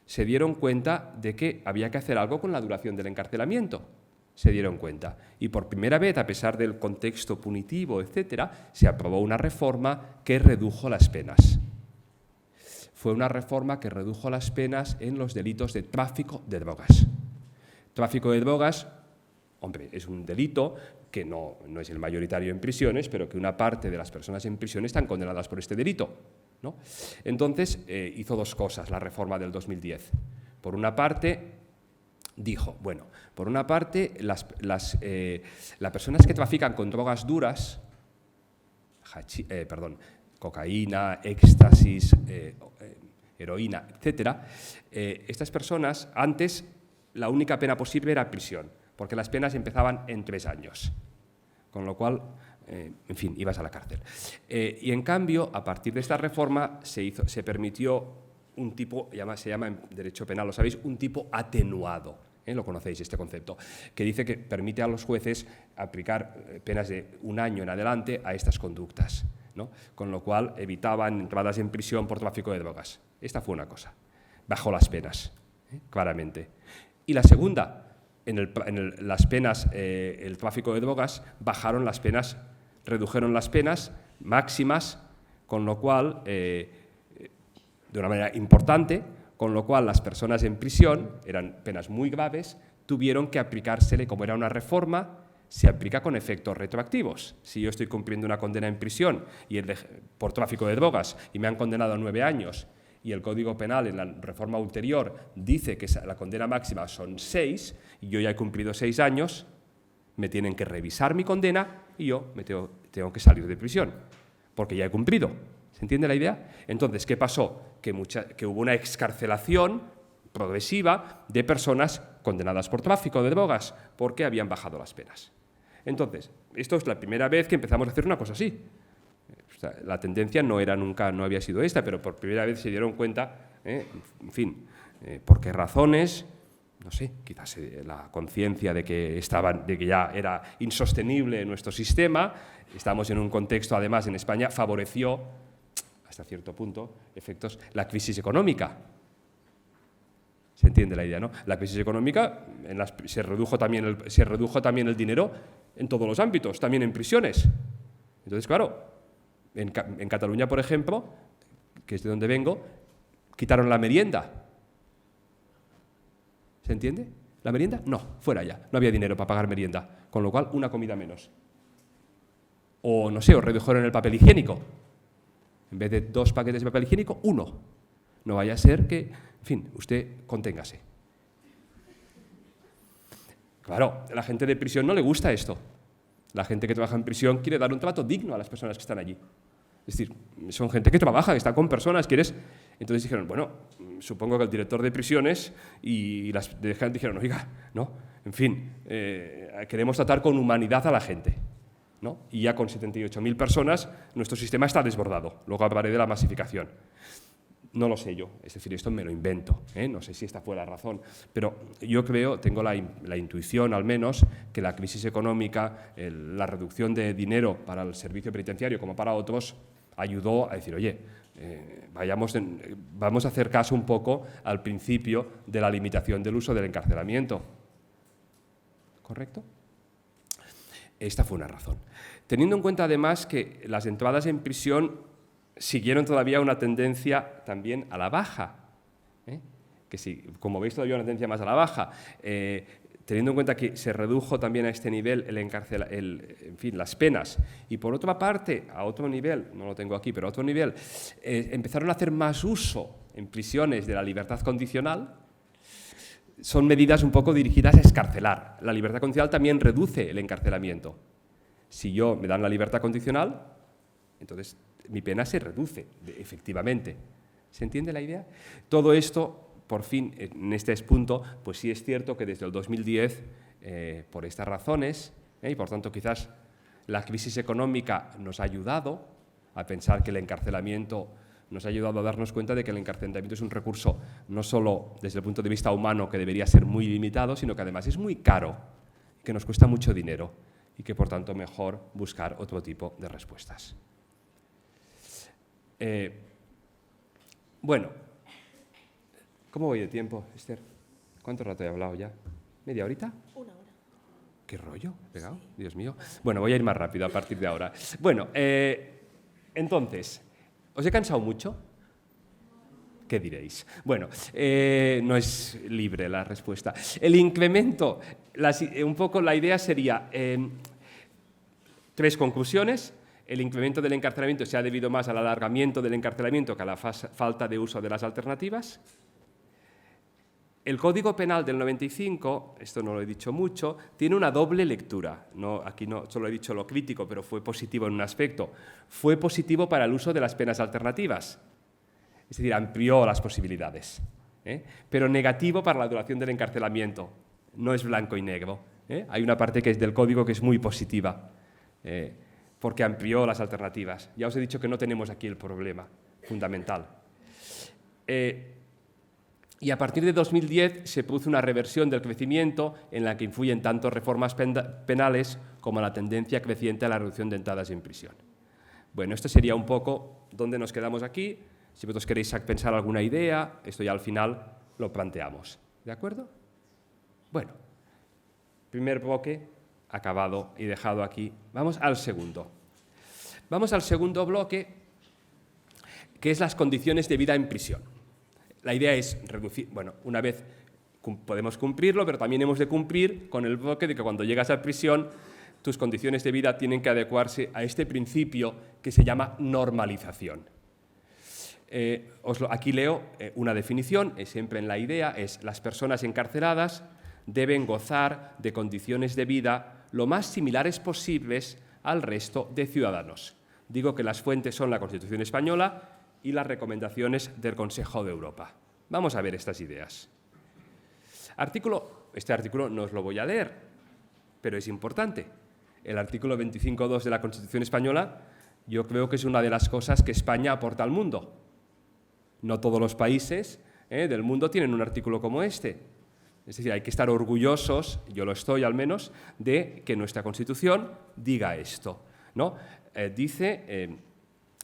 Speaker 1: se dieron cuenta de que había que hacer algo con la duración del encarcelamiento. Se dieron cuenta. Y por primera vez, a pesar del contexto punitivo, etcétera, se aprobó una reforma que redujo las penas. Fue una reforma que redujo las penas en los delitos de tráfico de drogas. Tráfico de drogas, hombre, es un delito que no es el mayoritario en prisiones, pero que una parte de las personas en prisión están condenadas por este delito, ¿no? Entonces, hizo dos cosas la reforma del 2010. Por una parte, dijo, bueno, por una parte, las personas que trafican con drogas duras, cocaína, éxtasis, heroína, etcétera, estas personas antes la única pena posible era prisión, porque las penas empezaban en 3 años, con lo cual, en fin, ibas a la cárcel. Y en cambio, a partir de esta reforma se permitió un tipo, se llama en derecho penal, lo sabéis, un tipo atenuado, lo conocéis este concepto, que dice que permite a los jueces aplicar penas de 1 año en adelante a estas conductas, ¿no? Con lo cual evitaban entradas en prisión por tráfico de drogas. Esta fue una cosa, bajó las penas, claramente. Y la segunda, las penas, el tráfico de drogas, redujeron las penas máximas, con lo cual, de una manera importante, con lo cual las personas en prisión, eran penas muy graves, tuvieron que aplicársele, como era una reforma, se aplica con efectos retroactivos. Si yo estoy cumpliendo una condena en prisión por tráfico de drogas y me han condenado a 9 años y el Código Penal en la reforma ulterior dice que la condena máxima son 6 y yo ya he cumplido 6 años, me tienen que revisar mi condena y yo tengo que salir de prisión, porque ya he cumplido. ¿Se entiende la idea? Entonces, ¿qué pasó? Que hubo una excarcelación progresiva de personas condenadas por tráfico de drogas, porque habían bajado las penas. Entonces, esto es la primera vez que empezamos a hacer una cosa así. O sea, la tendencia no había sido esta, pero por primera vez se dieron cuenta, en fin, por qué razones, no sé, quizás la conciencia de que ya era insostenible nuestro sistema. Estamos en un contexto, además, en España, favoreció, hasta cierto punto, la crisis económica. ¿Se entiende la idea, no? La crisis económica se redujo también el dinero en todos los ámbitos, también en prisiones. Entonces, claro, en Cataluña, por ejemplo, que es de donde vengo, quitaron la merienda. ¿Se entiende? ¿La merienda? No, fuera ya. No había dinero para pagar merienda, con lo cual una comida menos. O, no sé, os redujeron el papel higiénico. En vez de 2 paquetes de papel higiénico, 1. No vaya a ser que, en fin, usted conténgase. Claro, a la gente de prisión no le gusta esto. La gente que trabaja en prisión quiere dar un trato digno a las personas que están allí. Es decir, son gente que trabaja, que está con personas, Entonces dijeron, bueno, supongo que el director de prisiones y las de gente dijeron, oiga, no, en fin, queremos tratar con humanidad a la gente, ¿no? Y ya con 78.000 personas nuestro sistema está desbordado. Luego hablaré de la masificación. No lo sé yo, es decir, esto me lo invento, no sé si esta fue la razón, pero yo tengo la intuición al menos, que la crisis económica, la reducción de dinero para el servicio penitenciario como para otros, ayudó a decir, oye, vamos a hacer caso un poco al principio de la limitación del uso del encarcelamiento. ¿Correcto? Esta fue una razón. Teniendo en cuenta además que las entradas en prisión siguieron todavía una tendencia también a la baja, que sí, como veis todavía una tendencia más a la baja, teniendo en cuenta que se redujo también a este nivel en fin, las penas, y por otra parte, a otro nivel, no lo tengo aquí, pero a otro nivel, empezaron a hacer más uso en prisiones de la libertad condicional. Son medidas un poco dirigidas a excarcelar. La libertad condicional también reduce el encarcelamiento. Si me dan la libertad condicional, entonces mi pena se reduce, efectivamente. ¿Se entiende la idea? Todo esto, por fin, en este punto, pues sí es cierto que desde el 2010, por estas razones, y por tanto quizás la crisis económica nos ha ayudado a pensar que el encarcelamiento, nos ha ayudado a darnos cuenta de que el encarcelamiento es un recurso no solo desde el punto de vista humano que debería ser muy limitado, sino que además es muy caro, que nos cuesta mucho dinero y que por tanto mejor buscar otro tipo de respuestas. Bueno, ¿cómo voy de tiempo, Esther? ¿Cuánto rato he hablado ya? ¿Media horita?
Speaker 2: 1 hora.
Speaker 1: ¿Qué rollo? ¿He pegado? Dios mío. Bueno, voy a ir más rápido a partir de ahora. Bueno, entonces, ¿os he cansado mucho? ¿Qué diréis? Bueno, no es libre la respuesta. El incremento, un poco la idea sería 3 conclusiones. El incremento del encarcelamiento se ha debido más al alargamiento del encarcelamiento que a la falta de uso de las alternativas. El Código Penal del 95, esto no lo he dicho mucho, tiene una doble lectura. Aquí no solo he dicho lo crítico, pero fue positivo en un aspecto. Fue positivo para el uso de las penas alternativas, es decir, amplió las posibilidades. Pero negativo para la duración del encarcelamiento. No es blanco y negro. Hay una parte que es del Código que es muy positiva, porque amplió las alternativas. Ya os he dicho que no tenemos aquí el problema fundamental. Y a partir de 2010 se produce una reversión del crecimiento en la que influyen tanto reformas penales como la tendencia creciente a la reducción de entradas en prisión. Bueno, esto sería un poco dónde nos quedamos aquí. Si vosotros queréis pensar alguna idea, esto ya al final lo planteamos. ¿De acuerdo? Bueno, primer bloque acabado y dejado aquí. Vamos al segundo. Vamos al segundo bloque, que es las condiciones de vida en prisión. La idea es reducir, bueno, una vez podemos cumplirlo, pero también hemos de cumplir con el bloque de que cuando llegas a prisión, tus condiciones de vida tienen que adecuarse a este principio que se llama normalización. Aquí leo una definición, siempre en la idea, es las personas encarceladas deben gozar de condiciones de vida lo más similares posibles al resto de ciudadanos. Digo que las fuentes son la Constitución española y las recomendaciones del Consejo de Europa. Vamos a ver estas ideas. Este artículo no os lo voy a leer, pero es importante. El artículo 25.2 de la Constitución española yo creo que es una de las cosas que España aporta al mundo. No todos los países del mundo tienen un artículo como este. Es decir, hay que estar orgullosos, yo lo estoy al menos, de que nuestra Constitución diga esto, ¿no? Dice,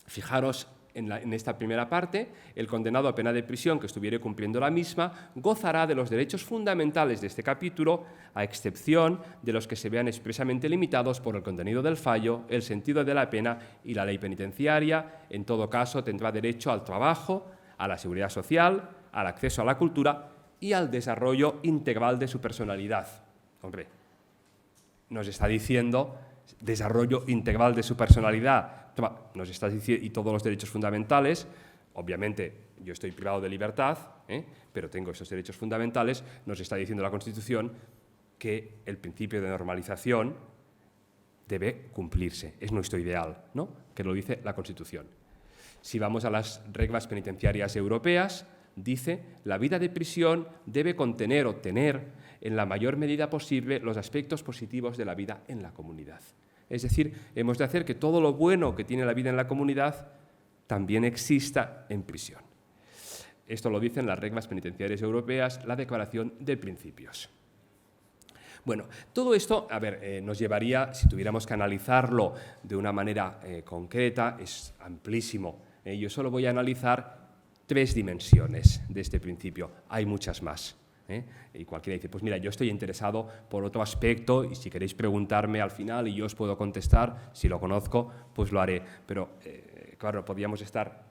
Speaker 1: fijaros en esta primera parte, el condenado a pena de prisión que estuviere cumpliendo la misma gozará de los derechos fundamentales de este capítulo, a excepción de los que se vean expresamente limitados por el contenido del fallo, el sentido de la pena y la ley penitenciaria. En todo caso, tendrá derecho al trabajo, a la seguridad social, al acceso a la cultura y al desarrollo integral de su personalidad. Hombre, nos está diciendo desarrollo integral de su personalidad, nos está diciendo, y todos los derechos fundamentales. Obviamente yo estoy privado de libertad, pero tengo esos derechos fundamentales. Nos está diciendo la Constitución que el principio de normalización debe cumplirse, es nuestro ideal, ¿no? Que lo dice la Constitución. Si vamos a las reglas penitenciarias europeas, dice, la vida de prisión debe contener o tener en la mayor medida posible los aspectos positivos de la vida en la comunidad. Es decir, hemos de hacer que todo lo bueno que tiene la vida en la comunidad también exista en prisión. Esto lo dicen las reglas penitenciarias europeas, la Declaración de Principios. Bueno, todo esto, nos llevaría, si tuviéramos que analizarlo de una manera concreta, es amplísimo. Yo solo voy a analizar 3 dimensiones de este principio. Hay muchas más. Y cualquiera dice, pues mira, yo estoy interesado por otro aspecto y si queréis preguntarme al final y yo os puedo contestar, si lo conozco, pues lo haré. Pero, claro, podríamos estar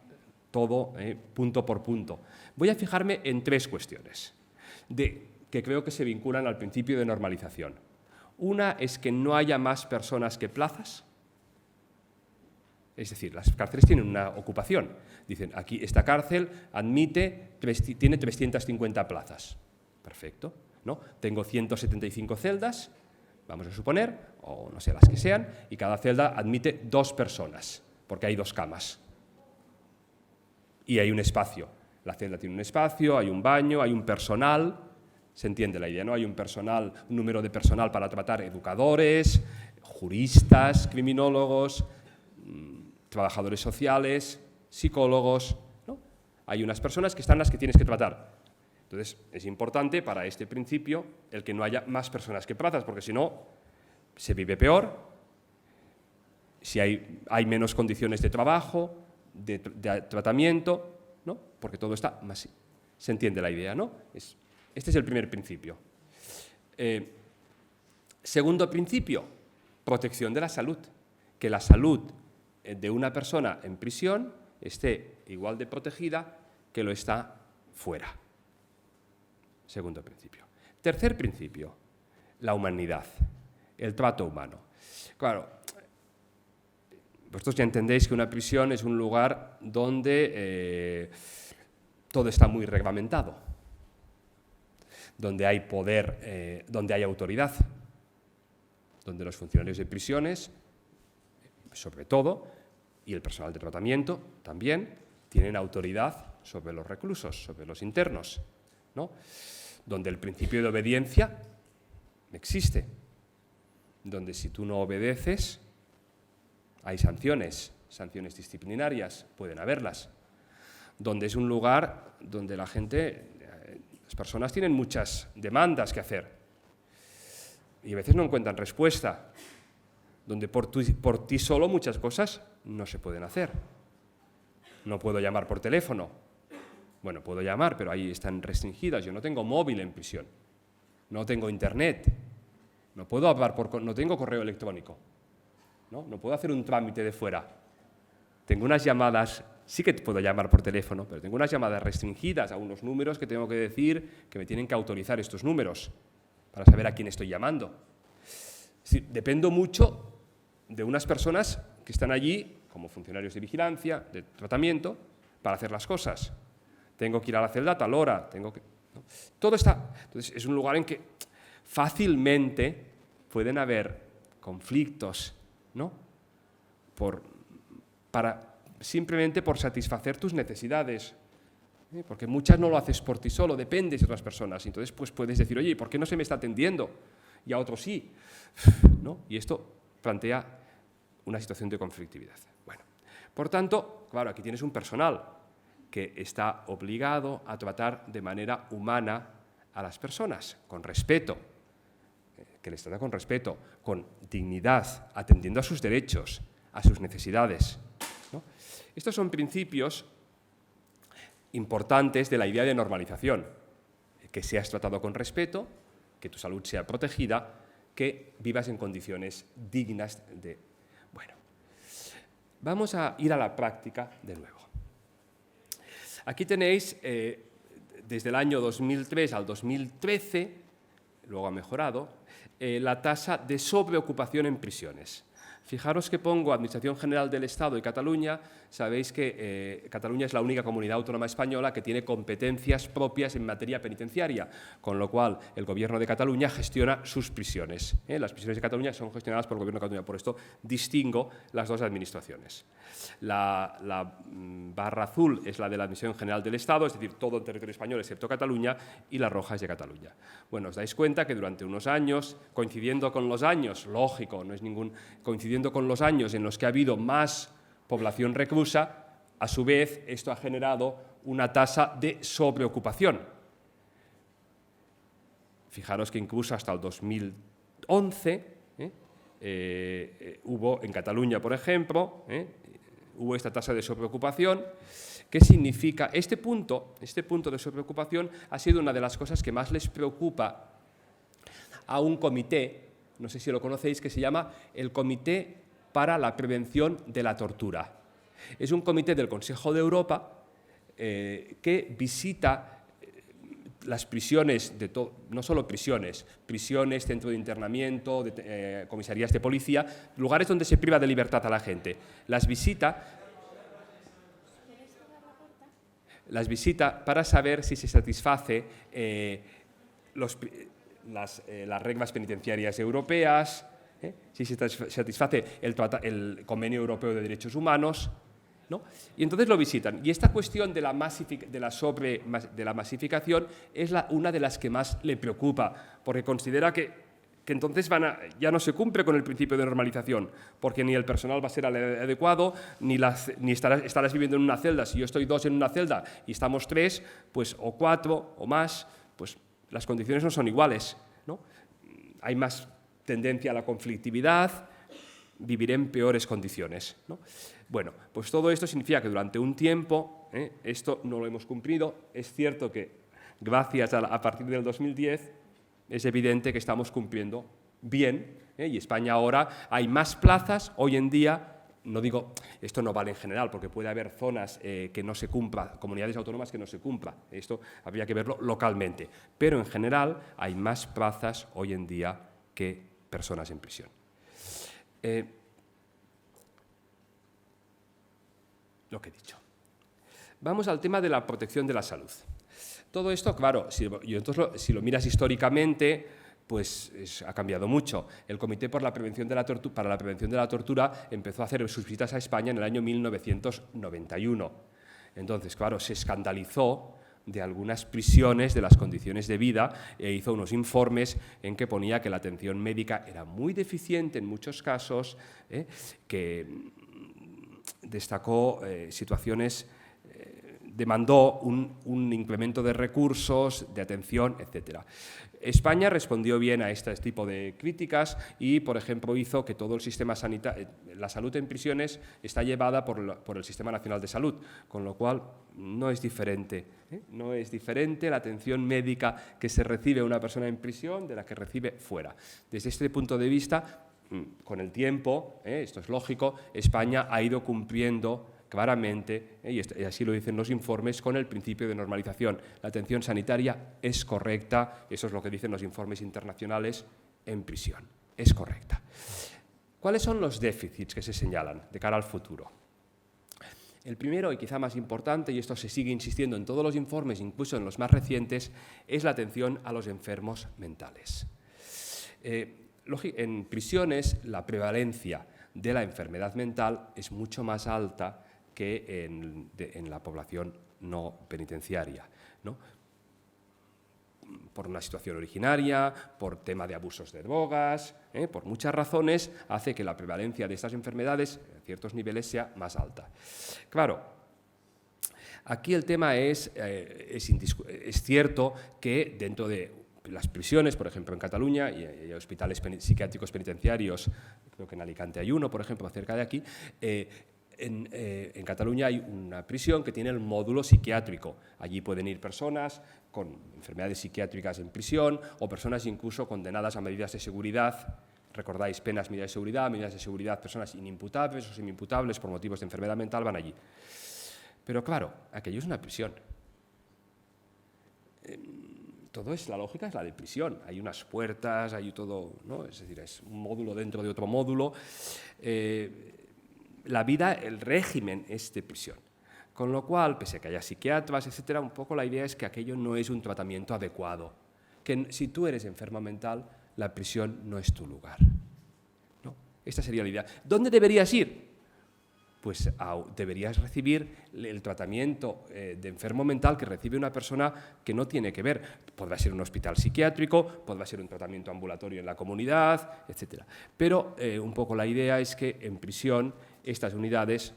Speaker 1: todo punto por punto. Voy a fijarme en 3 cuestiones que creo que se vinculan al principio de normalización. Una es que no haya más personas que plazas. Es decir, las cárceles tienen una ocupación. Dicen, aquí esta cárcel tiene 350 plazas. Perfecto, ¿no? Tengo 175 celdas, vamos a suponer, o no sé, las que sean, y cada celda admite 2 personas, porque hay 2 camas. Y hay un espacio. La celda tiene un espacio, hay un baño, hay un personal. Se entiende la idea, ¿no? Hay un número de personal para tratar educadores, juristas, criminólogos, trabajadores sociales, psicólogos, ¿no? Hay unas personas que están las que tienes que tratar. Entonces, es importante para este principio el que no haya más personas que plazas, porque si no, se vive peor, si hay menos condiciones de trabajo, de tratamiento, ¿no? Porque todo está más... Se entiende la idea, ¿no? Este es el primer principio. Segundo principio, protección de la salud. Que la salud de una persona en prisión esté igual de protegida que lo está fuera. Segundo principio. Tercer principio, la humanidad, el trato humano. Claro, vosotros ya entendéis que una prisión es un lugar donde todo está muy reglamentado, donde hay poder, donde hay autoridad, donde los funcionarios de prisiones, sobre todo, y el personal de tratamiento también, tienen autoridad sobre los reclusos, sobre los internos, ¿no? Donde el principio de obediencia existe, donde si tú no obedeces hay sanciones disciplinarias, pueden haberlas, donde es un lugar donde las personas tienen muchas demandas que hacer y a veces no encuentran respuesta, donde por ti solo muchas cosas no se pueden hacer. No puedo llamar por teléfono. Bueno, puedo llamar, pero ahí están restringidas. Yo no tengo móvil en prisión, no tengo internet, no puedo hablar no tengo correo electrónico, no puedo hacer un trámite de fuera. Tengo unas llamadas sí que te puedo llamar por teléfono, pero tengo unas llamadas restringidas a unos números que tengo que decir que me tienen que autorizar estos números para saber a quién estoy llamando. Es decir, dependo mucho de unas personas que están allí como funcionarios de vigilancia, de tratamiento, para hacer las cosas. Tengo que ir a la celda a tal hora, ¿no? Todo está. Entonces, es un lugar en que fácilmente pueden haber conflictos, ¿no? Simplemente por satisfacer tus necesidades. Porque muchas no lo haces por ti solo, dependes de otras personas. Entonces, pues puedes decir, oye, ¿por qué no se me está atendiendo? Y a otros sí, ¿no? Y esto plantea una situación de conflictividad. Bueno, por tanto, claro, aquí tienes un personal que está obligado a tratar de manera humana a las personas, con respeto, que les trata con respeto, con dignidad, atendiendo a sus derechos, a sus necesidades, ¿no? Estos son principios importantes de la idea de normalización, que seas tratado con respeto, que tu salud sea protegida, que vivas en condiciones dignas de... Bueno, vamos a ir a la práctica de nuevo. Aquí tenéis, desde el año 2003 al 2013, luego ha mejorado, la tasa de sobreocupación en prisiones. Fijaros que pongo Administración General del Estado y Cataluña. Sabéis que Cataluña es la única comunidad autónoma española que tiene competencias propias en materia penitenciaria, con lo cual el Gobierno de Cataluña gestiona sus prisiones. Las prisiones de Cataluña son gestionadas por el Gobierno de Cataluña, por esto distingo las dos administraciones. La barra azul es la de la Administración General del Estado, es decir, todo el territorio español excepto Cataluña, y la roja es de Cataluña. Bueno, os dais cuenta que durante unos años, coincidiendo con los años, lógico, no es ningún... coincidiendo con los años en los que ha habido más población reclusa, a su vez esto ha generado una tasa de sobreocupación. Fijaros que incluso hasta el 2011 hubo en Cataluña, por ejemplo, hubo esta tasa de sobreocupación. ¿Qué significa? Este punto de sobreocupación ha sido una de las cosas que más les preocupa a un comité, no sé si lo conocéis, que se llama el Comité para la Prevención de la Tortura. Es un comité del Consejo de Europa que visita las prisiones, no solo prisiones, centros de internamiento, comisarías de policía, lugares donde se priva de libertad a la gente. Las visita para saber si se satisface las reglas penitenciarias europeas, si se satisface el Convenio Europeo de Derechos Humanos, ¿no? Y entonces lo visitan. Y esta cuestión de la masificación es una de las que más le preocupa, porque considera que entonces ya no se cumple con el principio de normalización, porque ni el personal va a ser adecuado, ni estarás viviendo en una celda. Si yo estoy 2 en una celda y estamos 3, pues, o 4 o más, pues las condiciones no son iguales, ¿no? Hay más tendencia a la conflictividad, viviré en peores condiciones, ¿no? Bueno, pues todo esto significa que durante un tiempo esto no lo hemos cumplido. Es cierto que gracias a partir del 2010 es evidente que estamos cumpliendo bien, y España ahora hay más plazas hoy en día. No digo, esto no vale en general, porque puede haber zonas que no se cumpla, comunidades autónomas que no se cumpla. Esto habría que verlo localmente. Pero en general hay más plazas hoy en día que personas en prisión. Lo que he dicho. Vamos al tema de la protección de la salud. Todo esto, claro, si lo miras históricamente, pues ha cambiado mucho. El Comité para la Prevención de la Tortura empezó a hacer sus visitas a España en el año 1991. Entonces, claro, se escandalizó de algunas prisiones, de las condiciones de vida, e hizo unos informes en que ponía que la atención médica era muy deficiente en muchos casos, que destacó situaciones, demandó un incremento de recursos, de atención, etc. España respondió bien a este tipo de críticas y, por ejemplo, hizo que todo el sistema sanitario, la salud en prisiones está llevada por el Sistema Nacional de Salud, con lo cual no es diferente. No es diferente la atención médica que se recibe una persona en prisión de la que recibe fuera. Desde este punto de vista, con el tiempo, esto es lógico, España ha ido cumpliendo claramente, y así lo dicen los informes, con el principio de normalización. La atención sanitaria es correcta, eso es lo que dicen los informes internacionales en prisión, es correcta. ¿Cuáles son los déficits que se señalan de cara al futuro? El primero, y quizá más importante, y esto se sigue insistiendo en todos los informes, incluso en los más recientes, es la atención a los enfermos mentales. En prisiones, la prevalencia de la enfermedad mental es mucho más alta que en la población no penitenciaria, ¿no? Por una situación originaria, por tema de abusos de drogas, por muchas razones, hace que la prevalencia de estas enfermedades a ciertos niveles sea más alta. Claro, aquí el tema es cierto que dentro de las prisiones, por ejemplo en Cataluña, y hay hospitales psiquiátricos penitenciarios, creo que en Alicante hay uno, por ejemplo, cerca de aquí, en Cataluña hay una prisión que tiene el módulo psiquiátrico. Allí pueden ir personas con enfermedades psiquiátricas en prisión o personas incluso condenadas a medidas de seguridad. Recordáis, penas, medidas de seguridad, personas inimputables o semimputables por motivos de enfermedad mental van allí. Pero claro, aquello es una prisión. La lógica es la de prisión. Hay unas puertas, hay todo, ¿no? Es decir, es un módulo dentro de otro módulo. La vida, el régimen es de prisión. Con lo cual, pese a que haya psiquiatras, etcétera, un poco la idea es que aquello no es un tratamiento adecuado. Que si tú eres enfermo mental, la prisión no es tu lugar. ¿No? Esta sería la idea. ¿Dónde deberías ir? Pues deberías recibir el tratamiento de enfermo mental que recibe una persona que no tiene que ver. Podrá ser un hospital psiquiátrico, podrá ser un tratamiento ambulatorio en la comunidad, etcétera. Pero un poco la idea es que en prisión estas unidades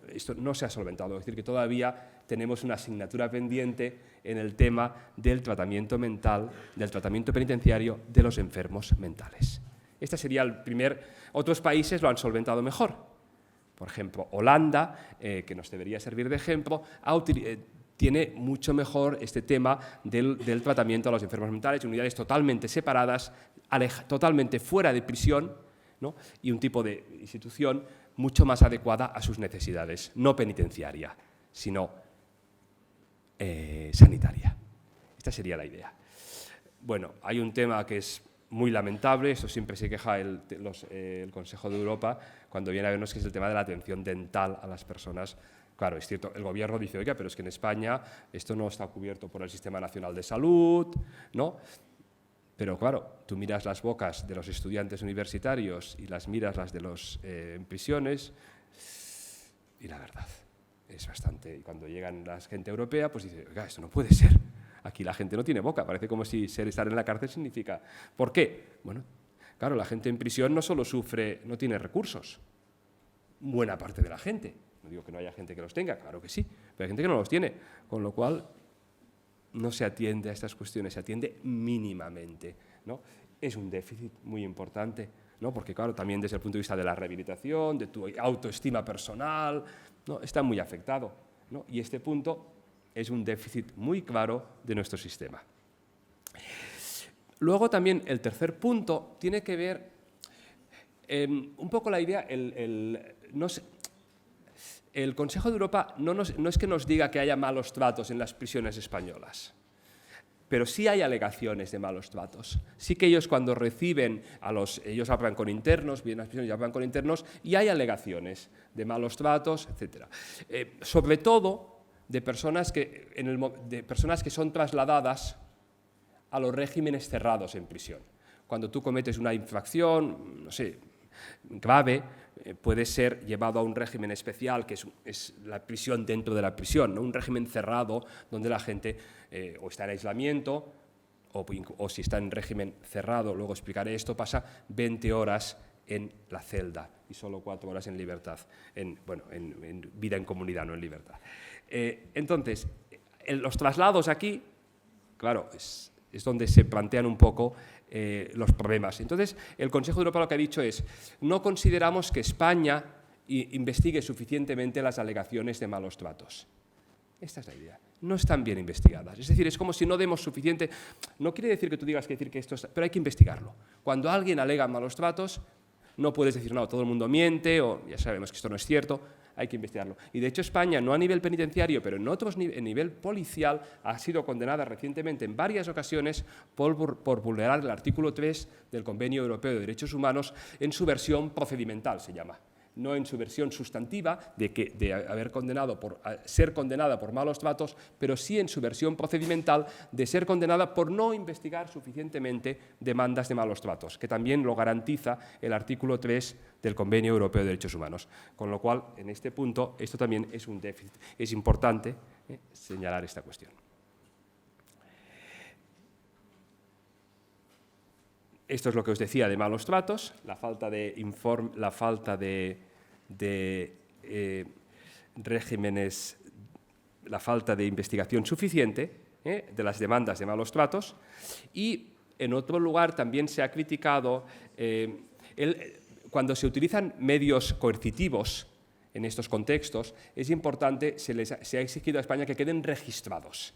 Speaker 1: esto no se ha solventado. Es decir, que todavía tenemos una asignatura pendiente en el tema del tratamiento mental, del tratamiento penitenciario de los enfermos mentales. Este sería el primer. Otros países lo han solventado mejor. Por ejemplo, Holanda, que nos debería servir de ejemplo, tiene mucho mejor este tema del tratamiento a los enfermos mentales, unidades totalmente separadas, totalmente fuera de prisión, ¿no? Y un tipo de institución mucho más adecuada a sus necesidades, no penitenciaria, sino sanitaria. Esta sería la idea. Bueno, hay un tema que es muy lamentable, esto siempre se queja el Consejo de Europa cuando viene a vernos, que es el tema de la atención dental a las personas. Claro, es cierto, el gobierno dice, oiga, pero es que en España esto no está cubierto por el Sistema Nacional de Salud, ¿no? Pero claro, tú miras las bocas de los estudiantes universitarios y las miras las de los en prisiones y la verdad es bastante. Y cuando llegan la gente europea, pues dice, oiga, esto no puede ser. Aquí la gente no tiene boca, parece como si estar en la cárcel significa. ¿Por qué? Bueno, claro, la gente en prisión no solo sufre, no tiene recursos. Buena parte de la gente. No digo que no haya gente que los tenga, claro que sí, pero hay gente que no los tiene, con lo cual no se atiende a estas cuestiones, se atiende mínimamente, ¿no? Es un déficit muy importante, ¿no? Porque claro, también desde el punto de vista de la rehabilitación, de tu autoestima personal, ¿no? Está muy afectado, ¿no? Y este punto es un déficit muy claro de nuestro sistema. Luego también el tercer punto tiene que ver un poco la idea, el Consejo de Europa no es que nos diga que haya malos tratos en las prisiones españolas, pero sí hay alegaciones de malos tratos. Sí que ellos cuando reciben ellos hablan con internos, vienen a las prisiones y hablan con internos, y hay alegaciones de malos tratos, etc. Sobre todo de personas que son trasladadas a los regímenes cerrados en prisión. Cuando tú cometes una infracción, no sé, grave, puede ser llevado a un régimen especial, que es la prisión dentro de la prisión, ¿no? Un régimen cerrado donde la gente o está en aislamiento o si está en régimen cerrado, luego explicaré esto, pasa 20 horas en la celda y solo 4 horas en libertad, en vida en comunidad, no en libertad. Entonces, los traslados aquí, claro, es donde se plantean un poco los problemas. Entonces, el Consejo de Europa lo que ha dicho es, no consideramos que España investigue suficientemente las alegaciones de malos tratos. Esta es la idea. No están bien investigadas. Es decir, es como si no demos suficiente. No quiere decir que tú digas que esto está, pero hay que investigarlo. Cuando alguien alega malos tratos, no puedes decir, no, todo el mundo miente, o ya sabemos que esto no es cierto. hay que investigarlo. Y de hecho España, no a nivel penitenciario, pero en nivel policial, ha sido condenada recientemente en varias ocasiones por vulnerar el artículo 3 del Convenio Europeo de Derechos Humanos en su versión procedimental, se llama. No en su versión sustantiva de haber ser condenada por malos tratos, pero sí en su versión procedimental de ser condenada por no investigar suficientemente demandas de malos tratos, que también lo garantiza el artículo 3 del Convenio Europeo de Derechos Humanos. Con lo cual, en este punto, esto también es un déficit. Es importante señalar esta cuestión. Esto es lo que os decía de malos tratos, la falta de regímenes, la falta de investigación suficiente de las demandas de malos tratos. Y en otro lugar también se ha criticado cuando se utilizan medios coercitivos en estos contextos, es importante, se ha exigido a España que queden registrados.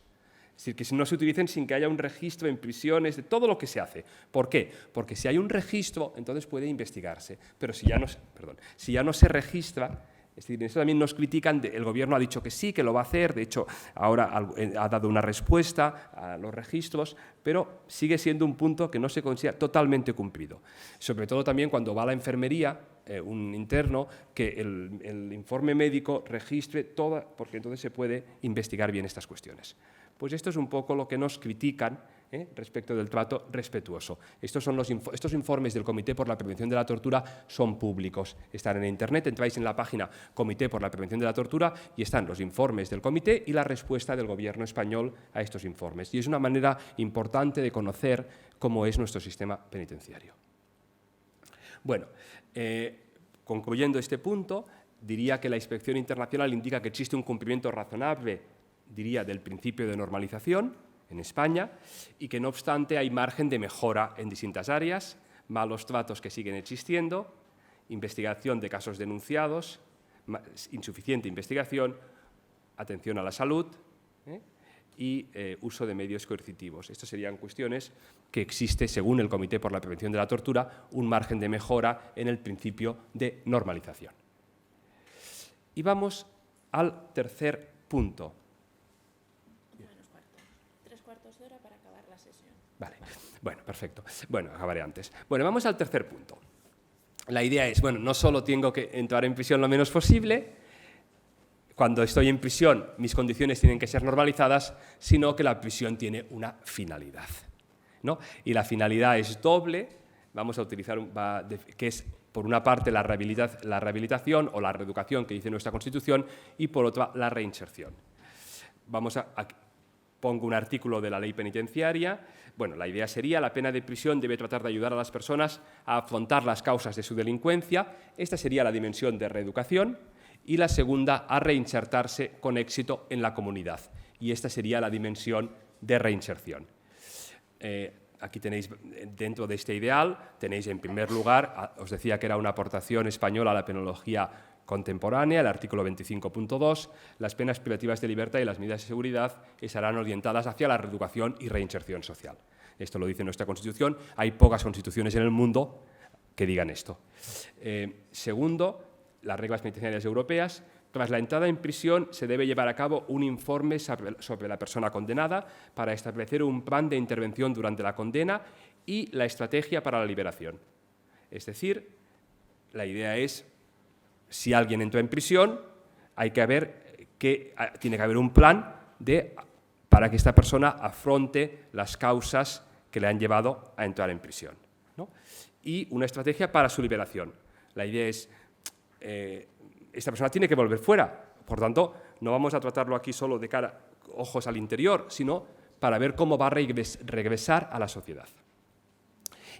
Speaker 1: Es decir, que no se utilicen sin que haya un registro en prisiones de todo lo que se hace. ¿Por qué? Porque si hay un registro, entonces puede investigarse. Pero si ya no se registra, es decir, eso también nos critican, el Gobierno ha dicho que sí, que lo va a hacer, de hecho, ahora ha dado una respuesta a los registros, pero sigue siendo un punto que no se considera totalmente cumplido. Sobre todo también cuando va a la enfermería, un interno, que el informe médico registre todo, porque entonces se puede investigar bien estas cuestiones. Pues esto es un poco lo que nos critican respecto del trato respetuoso. Estos informes del Comité por la Prevención de la Tortura son públicos. Están en Internet, entráis en la página Comité por la Prevención de la Tortura y están los informes del Comité y la respuesta del Gobierno español a estos informes. Y es una manera importante de conocer cómo es nuestro sistema penitenciario. Bueno, concluyendo este punto, diría que la inspección internacional indica que existe un cumplimiento razonable, diría, del principio de normalización en España y que, no obstante, hay margen de mejora en distintas áreas, malos tratos que siguen existiendo, investigación de casos denunciados, insuficiente investigación, atención a la salud y uso de medios coercitivos. Estas serían cuestiones que existe, según el Comité por la Prevención de la Tortura, un margen de mejora en el principio de normalización. Y vamos al tercer punto. Vale, bueno, perfecto. Bueno, acabaré antes. Bueno, vamos al tercer punto. La idea es, bueno, no solo tengo que entrar en prisión lo menos posible, cuando estoy en prisión mis condiciones tienen que ser normalizadas, sino que la prisión tiene una finalidad, ¿no? Y la finalidad es doble, vamos a utilizar, que es, por una parte, la rehabilitación o la reeducación que dice nuestra Constitución y, por otra, la reinserción. Pongo un artículo de la ley penitenciaria. Bueno, la idea sería: la pena de prisión debe tratar de ayudar a las personas a afrontar las causas de su delincuencia. Esta sería la dimensión de reeducación. Y la segunda, a reinsertarse con éxito en la comunidad. Y esta sería la dimensión de reinserción. Aquí tenéis, dentro de este ideal, tenéis en primer lugar, os decía que era una aportación española a la penología contemporánea, el artículo 25.2, las penas privativas de libertad y las medidas de seguridad estarán orientadas hacia la reeducación y reinserción social. Esto lo dice nuestra Constitución. Hay pocas constituciones en el mundo que digan esto. Segundo, las reglas penitenciarias europeas. Tras la entrada en prisión se debe llevar a cabo un informe sobre la persona condenada para establecer un plan de intervención durante la condena y la estrategia para la liberación. Es decir, la idea es, si alguien entró en prisión, tiene que haber un plan para que esta persona afronte las causas que le han llevado a entrar en prisión, ¿no? Y una estrategia para su liberación. La idea es, esta persona tiene que volver fuera, por tanto, no vamos a tratarlo aquí solo de ojos al interior, sino para ver cómo va a regresar a la sociedad.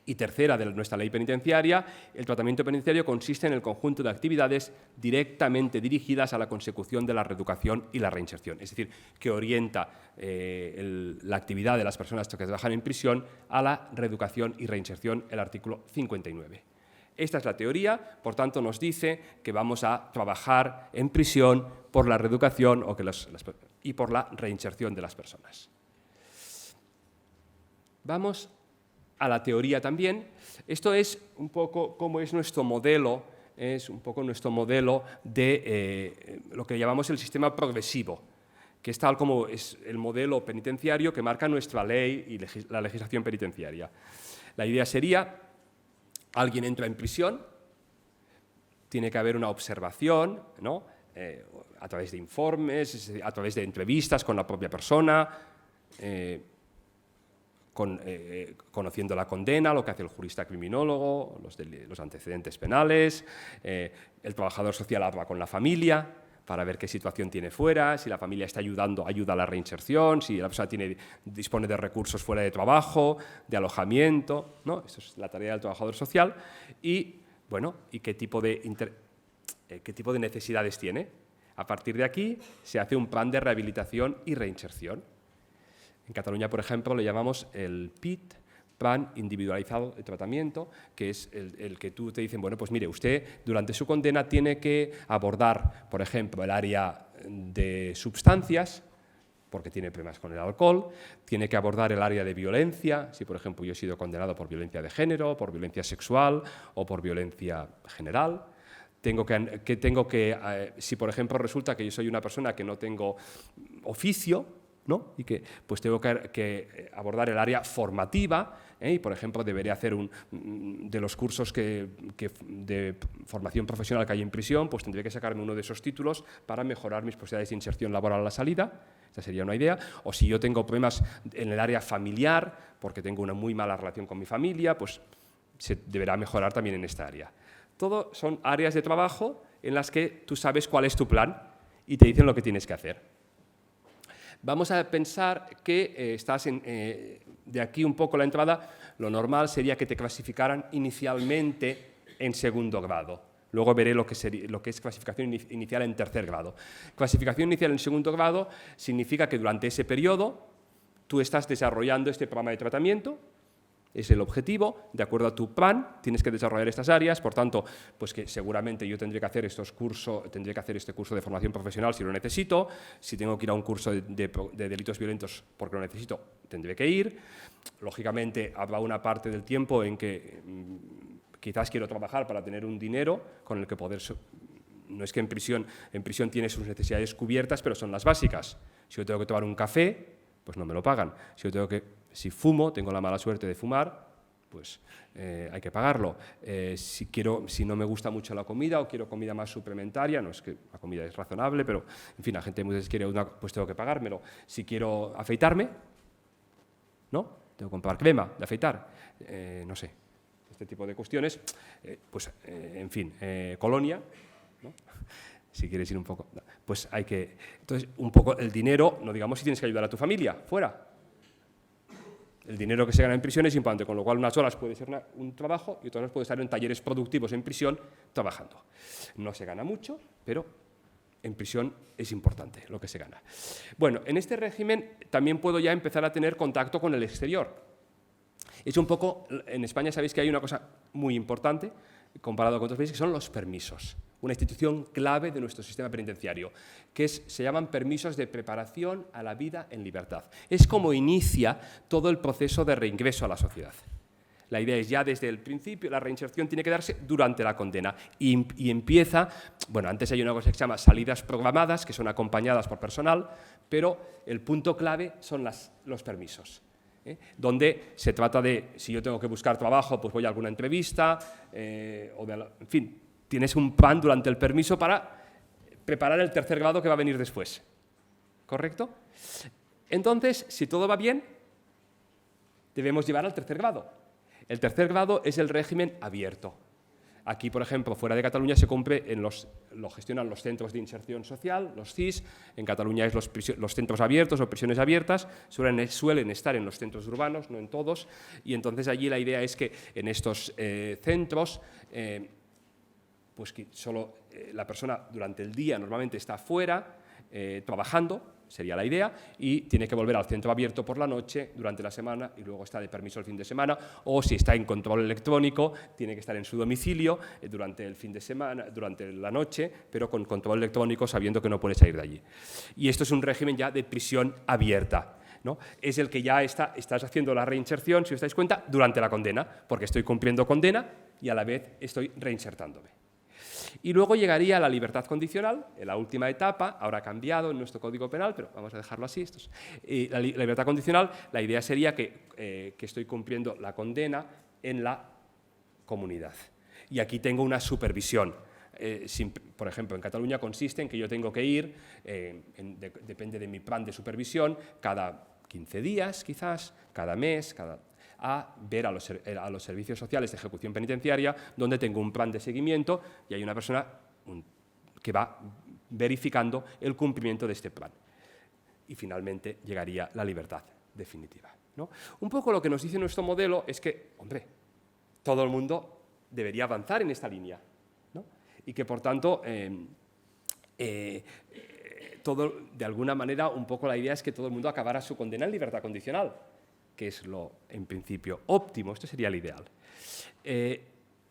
Speaker 1: Y tercera, de nuestra ley penitenciaria, el tratamiento penitenciario consiste en el conjunto de actividades directamente dirigidas a la consecución de la reeducación y la reinserción. Es decir, que orienta la actividad de las personas que trabajan en prisión a la reeducación y reinserción, el artículo 59. Esta es la teoría, por tanto nos dice que vamos a trabajar en prisión por la reeducación y por la reinserción de las personas. Vamos a la teoría también. Esto es un poco cómo es nuestro modelo es un poco nuestro modelo de lo que llamamos el sistema progresivo, que es tal como es el modelo penitenciario que marca nuestra ley y la legislación penitenciaria. La idea sería, alguien entra en prisión, tiene que haber una observación, ¿no? A través de informes, a través de entrevistas con la propia persona, conociendo la condena, lo que hace el jurista criminólogo, los antecedentes penales, el trabajador social habla con la familia para ver qué situación tiene fuera, si la familia está ayuda a la reinserción, si la persona dispone de recursos fuera de trabajo, de alojamiento, ¿no? Esto es la tarea del trabajador social y, bueno, y qué tipo de necesidades tiene. A partir de aquí se hace un plan de rehabilitación y reinserción. En Cataluña, por ejemplo, le llamamos el PIT, Plan Individualizado de Tratamiento, que es el que tú te dicen, bueno, pues mire, usted durante su condena tiene que abordar, por ejemplo, el área de sustancias, porque tiene problemas con el alcohol, tiene que abordar el área de violencia, si por ejemplo yo he sido condenado por violencia de género, por violencia sexual o por violencia general. Si por ejemplo resulta que yo soy una persona que no tengo oficio, ¿no? Y que pues tengo que abordar el área formativa, y por ejemplo deberé hacer de los cursos de formación profesional que hay en prisión, pues tendré que sacarme uno de esos títulos para mejorar mis posibilidades de inserción laboral a la salida. Esta sería una idea. O si yo tengo problemas en el área familiar, porque tengo una muy mala relación con mi familia, pues se deberá mejorar también en esta área. Todo son áreas de trabajo en las que tú sabes cuál es tu plan y te dicen lo que tienes que hacer. Vamos a pensar que estás de aquí un poco la entrada, lo normal sería que te clasificaran inicialmente en segundo grado. Luego veré lo que es clasificación inicial en tercer grado. Clasificación inicial en segundo grado significa que durante ese periodo tú estás desarrollando este programa de tratamiento, es el objetivo, de acuerdo a tu plan, tienes que desarrollar estas áreas, por tanto, pues que seguramente yo tendré que hacer este curso de formación profesional si lo necesito, si tengo que ir a un curso de delitos violentos porque lo necesito, tendré que ir. Lógicamente, habrá una parte del tiempo en que quizás quiero trabajar para tener un dinero con el que poder... No es que en prisión tienes sus necesidades cubiertas, pero son las básicas. Si yo tengo que tomar un café, pues no me lo pagan. Si fumo, tengo la mala suerte de fumar, pues hay que pagarlo. Si no me gusta mucho la comida o quiero comida más suplementaria, no es que la comida es razonable, pero en fin, la gente muchas veces quiere una, pues tengo que pagármelo. Si quiero afeitarme, ¿no? Tengo que comprar crema de afeitar, no sé, este tipo de cuestiones, en fin, colonia, ¿no? Si quieres ir un poco, pues hay que... Entonces, un poco el dinero, no digamos si tienes que ayudar a tu familia, fuera. El dinero que se gana en prisión es importante, con lo cual unas horas puede ser un trabajo y otras horas puede estar en talleres productivos en prisión trabajando. No se gana mucho, pero en prisión es importante lo que se gana. Bueno, en este régimen también puedo ya empezar a tener contacto con el exterior. Es un poco, en España sabéis que hay una cosa muy importante, comparado con otros países, que son los permisos. Una institución clave de nuestro sistema penitenciario, que se llaman permisos de preparación a la vida en libertad. Es como inicia todo el proceso de reingreso a la sociedad. La idea es ya desde el principio, la reinserción tiene que darse durante la condena y empieza, bueno, antes hay una cosa que se llama salidas programadas, que son acompañadas por personal, pero el punto clave son los permisos. Donde se trata de, si yo tengo que buscar trabajo, pues voy a alguna entrevista, en fin, tienes un plan durante el permiso para preparar el tercer grado que va a venir después. ¿Correcto? Entonces, si todo va bien, debemos llevar al tercer grado. El tercer grado es el régimen abierto. Aquí, por ejemplo, fuera de Cataluña se cumple, lo gestionan los centros de inserción social, los CIS. En Cataluña es los centros abiertos o prisiones abiertas, suelen estar en los centros urbanos, no en todos, y entonces allí la idea es que en estos centros, pues que solo la persona durante el día normalmente está fuera, trabajando, sería la idea, y tiene que volver al centro abierto por la noche durante la semana y luego está de permiso el fin de semana, o si está en control electrónico, tiene que estar en su domicilio durante el fin de semana, durante la noche, pero con control electrónico sabiendo que no puede salir de allí. Y esto es un régimen ya de prisión abierta, ¿no? Es el que ya estás haciendo la reinserción, si os dais cuenta, durante la condena, porque estoy cumpliendo condena y a la vez estoy reinsertándome. Y luego llegaría a la libertad condicional, en la última etapa, ahora ha cambiado en nuestro Código Penal, pero vamos a dejarlo así. La libertad condicional, la idea sería que estoy cumpliendo la condena en la comunidad. Y aquí tengo una supervisión. Por ejemplo, en Cataluña consiste en que yo tengo que ir, depende de mi plan de supervisión, cada 15 días quizás, cada mes, a ver a los servicios sociales de ejecución penitenciaria, donde tengo un plan de seguimiento y hay una persona que va verificando el cumplimiento de este plan. Y finalmente llegaría la libertad definitiva, ¿no? Un poco lo que nos dice nuestro modelo es que, hombre, todo el mundo debería avanzar en esta línea, ¿no? Y que, por tanto, todo, de alguna manera, un poco la idea es que todo el mundo acabara su condena en libertad condicional, que es lo, en principio, óptimo. Esto sería el ideal.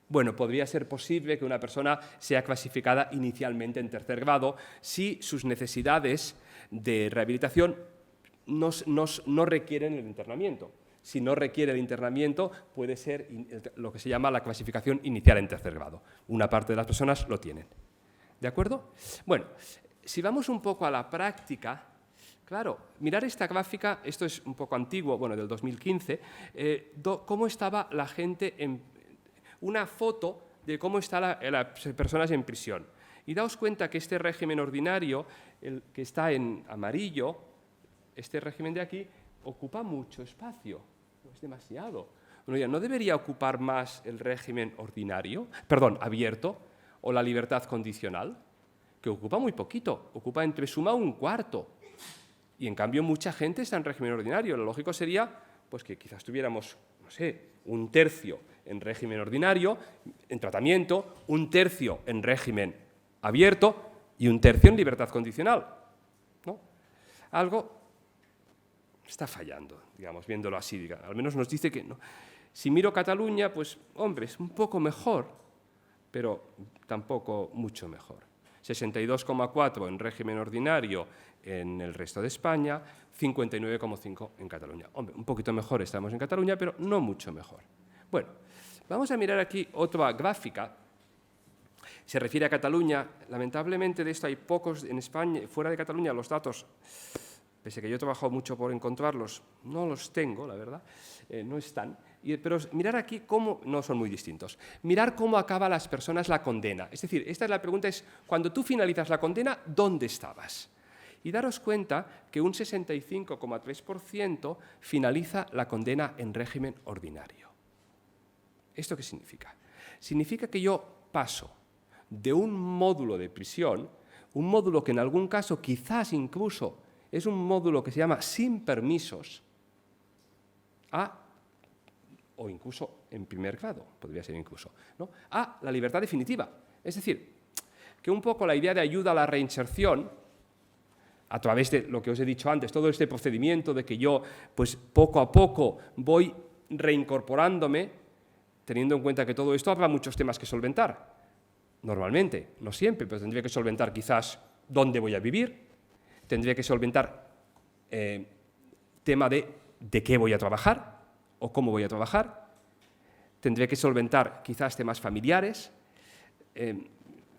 Speaker 1: Bueno, podría ser posible que una persona sea clasificada inicialmente en tercer grado si sus necesidades de rehabilitación no requieren el internamiento. Si no requiere el internamiento, puede ser lo que se llama la clasificación inicial en tercer grado. Una parte de las personas lo tienen. ¿De acuerdo? Bueno, si vamos un poco a la práctica, claro, mirar esta gráfica, esto es un poco antiguo, bueno, del 2015, cómo estaba la gente una foto de cómo están las personas en prisión. Y daos cuenta que este régimen ordinario, el que está en amarillo, este régimen de aquí, ocupa mucho espacio, no es demasiado. Bueno, ¿no debería ocupar más el régimen ordinario, abierto, o la libertad condicional? Que ocupa muy poquito, ocupa entre suma un cuarto. Y en cambio mucha gente está en régimen ordinario. Lo lógico sería pues, que quizás tuviéramos, no sé, un tercio en régimen ordinario, en tratamiento, un tercio en régimen abierto y un tercio en libertad condicional, ¿no? Algo está fallando, digamos, viéndolo así. Al menos nos dice que no. Si miro Cataluña, pues, hombre, es un poco mejor, pero tampoco mucho mejor. 62,4 en régimen ordinario en el resto de España, 59,5 en Cataluña. Hombre, un poquito mejor estamos en Cataluña, pero no mucho mejor. Bueno, vamos a mirar aquí otra gráfica. Se refiere a Cataluña. Lamentablemente de esto hay pocos en España. Fuera de Cataluña los datos, pese a que yo he trabajado mucho por encontrarlos, no los tengo, la verdad, no están. Pero mirar aquí cómo, no son muy distintos. Mirar cómo acaba las personas la condena. Es decir, esta es la pregunta, es cuando tú finalizas la condena, ¿dónde estabas? Y daros cuenta que un 65,3% finaliza la condena en régimen ordinario. ¿Esto qué significa? Significa que yo paso de un módulo de prisión, un módulo que en algún caso quizás incluso es un módulo que se llama sin permisos, o incluso en primer grado, podría ser incluso, ¿no? A la libertad definitiva. Es decir, que un poco la idea de ayuda a la reinserción, a través de lo que os he dicho antes, todo este procedimiento de que yo, pues poco a poco voy reincorporándome, teniendo en cuenta que todo esto habrá muchos temas que solventar. Normalmente, no siempre, pero tendría que solventar quizás dónde voy a vivir, tendría que solventar tema de qué voy a trabajar o cómo voy a trabajar, tendría que solventar quizás temas familiares,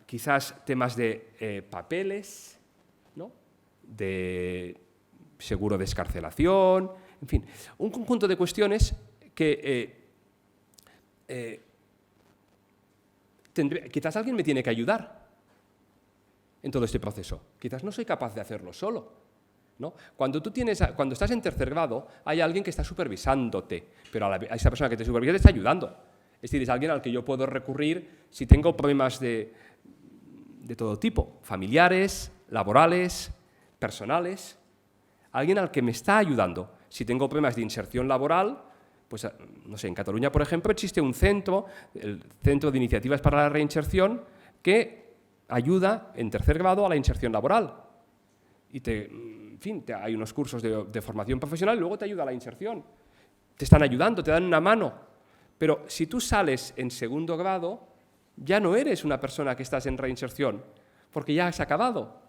Speaker 1: quizás temas de papeles, ¿no? De seguro de excarcelación, en fin, un conjunto de cuestiones que quizás alguien me tiene que ayudar en todo este proceso. Quizás no soy capaz de hacerlo solo, ¿no? Cuando estás en tercer grado, hay alguien que está supervisándote, pero a esa persona que te supervisa te está ayudando. Es decir, es alguien al que yo puedo recurrir si tengo problemas de todo tipo, familiares, laborales, personales. Alguien al que me está ayudando. Si tengo problemas de inserción laboral, pues, no sé, en Cataluña, por ejemplo, existe un centro, el Centro de Iniciativas para la Reinserción, que ayuda en tercer grado a la inserción laboral. Y hay unos cursos de formación profesional y luego te ayuda a la inserción. Te están ayudando, te dan una mano. Pero si tú sales en segundo grado, ya no eres una persona que estás en reinserción, porque ya has acabado.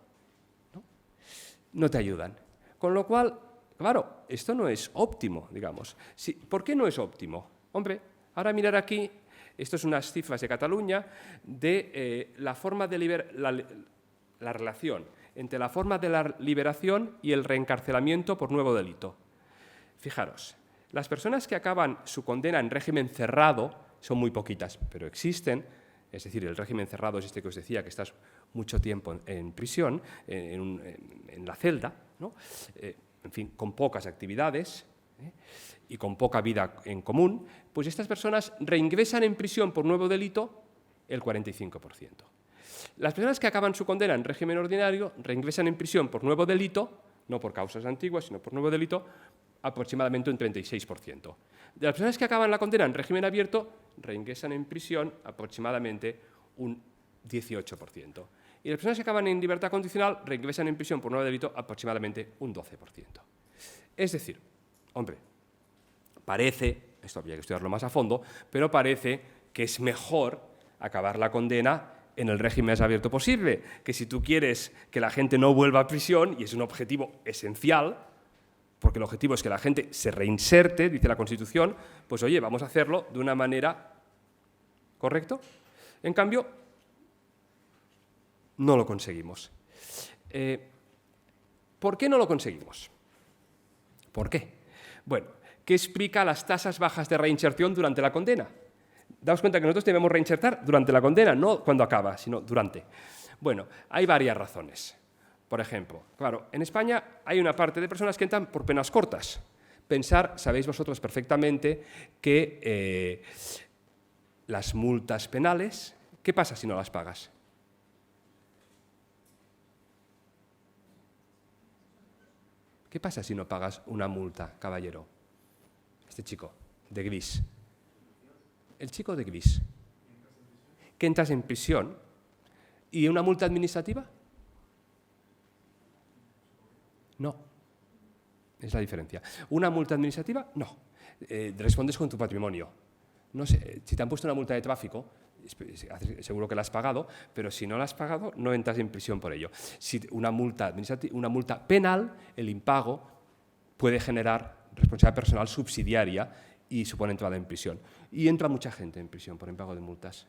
Speaker 1: No te ayudan. Con lo cual, claro, esto no es óptimo, digamos. ¿Por qué no es óptimo? Hombre, ahora mirar aquí, Esto es unas cifras de Cataluña de la forma de la relación entre la forma de la liberación y el reencarcelamiento por nuevo delito. Fijaros, las personas que acaban su condena en régimen cerrado son muy poquitas, pero existen. Es decir, el régimen cerrado es este que os decía, que estás mucho tiempo en prisión, en la celda, ¿no? En fin, con pocas actividades y con poca vida en común, pues estas personas reingresan en prisión por nuevo delito el 45%. Las personas que acaban su condena en régimen ordinario reingresan en prisión por nuevo delito, no por causas antiguas, sino por nuevo delito, aproximadamente un 36%. De las personas que acaban la condena en régimen abierto, reingresan en prisión aproximadamente un 18%. Y las personas que acaban en libertad condicional reingresan en prisión por nuevo delito aproximadamente un 12%. Es decir, hombre, parece, esto habría que estudiarlo más a fondo, pero parece que es mejor acabar la condena en el régimen más abierto posible, que si tú quieres que la gente no vuelva a prisión, y es un objetivo esencial, porque el objetivo es que la gente se reinserte, dice la Constitución, pues oye, vamos a hacerlo de una manera correcta. En cambio, no lo conseguimos. ¿Por qué no lo conseguimos? ¿Por qué? Bueno, ¿qué explica las tasas bajas de reinserción durante la condena? Daos cuenta que nosotros debemos reinsertar durante la condena, no cuando acaba, sino durante. Bueno, hay varias razones. Por ejemplo, claro, en España hay una parte de personas que entran por penas cortas. Sabéis vosotros perfectamente que las multas penales, ¿qué pasa si no las pagas? ¿Qué pasa si no pagas una multa, caballero? Este chico, de gris. El chico de gris. ¿Que entras en prisión? ¿Y una multa administrativa? No. Es la diferencia. ¿Una multa administrativa? No. Respondes con tu patrimonio. No sé, si te han puesto una multa de tráfico, seguro que la has pagado, pero si no la has pagado, no entras en prisión por ello. Si una multa penal, el impago puede generar responsabilidad personal subsidiaria y supone entrada en prisión. Y entra mucha gente en prisión por impago de multas.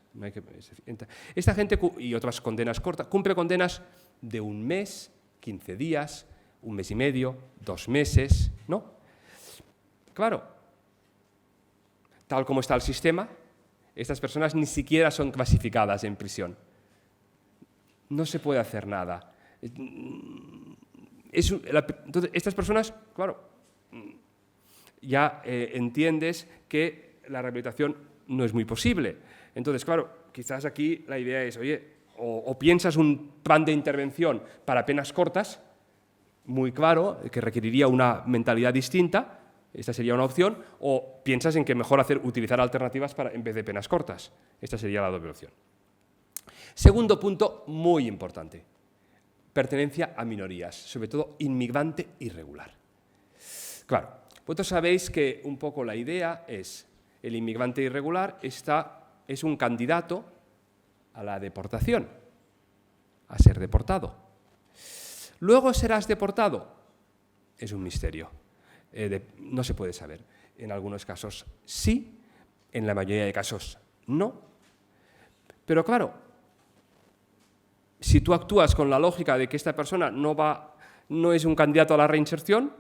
Speaker 1: Esta gente y otras condenas cortas, cumple condenas de un mes, 15 días, un mes y medio, 2 meses, ¿no? Claro, tal como está el sistema, estas personas ni siquiera son clasificadas en prisión. No se puede hacer nada. Entonces, estas personas, claro, ya entiendes que la rehabilitación no es muy posible. Entonces, claro, quizás aquí la idea es, oye, o piensas un plan de intervención para penas cortas, muy claro, que requeriría una mentalidad distinta, esta sería una opción, o piensas en que mejor utilizar alternativas en vez de penas cortas. Esta sería la doble opción. Segundo punto, muy importante, pertenencia a minorías, sobre todo inmigrante irregular. Claro, vosotros sabéis que un poco la idea es, el inmigrante irregular es un candidato a la deportación, a ser deportado. ¿Luego serás deportado? Es un misterio. No se puede saber. En algunos casos sí, en la mayoría de casos no. Pero claro, si tú actúas con la lógica de que esta persona no es un candidato a la reinserción,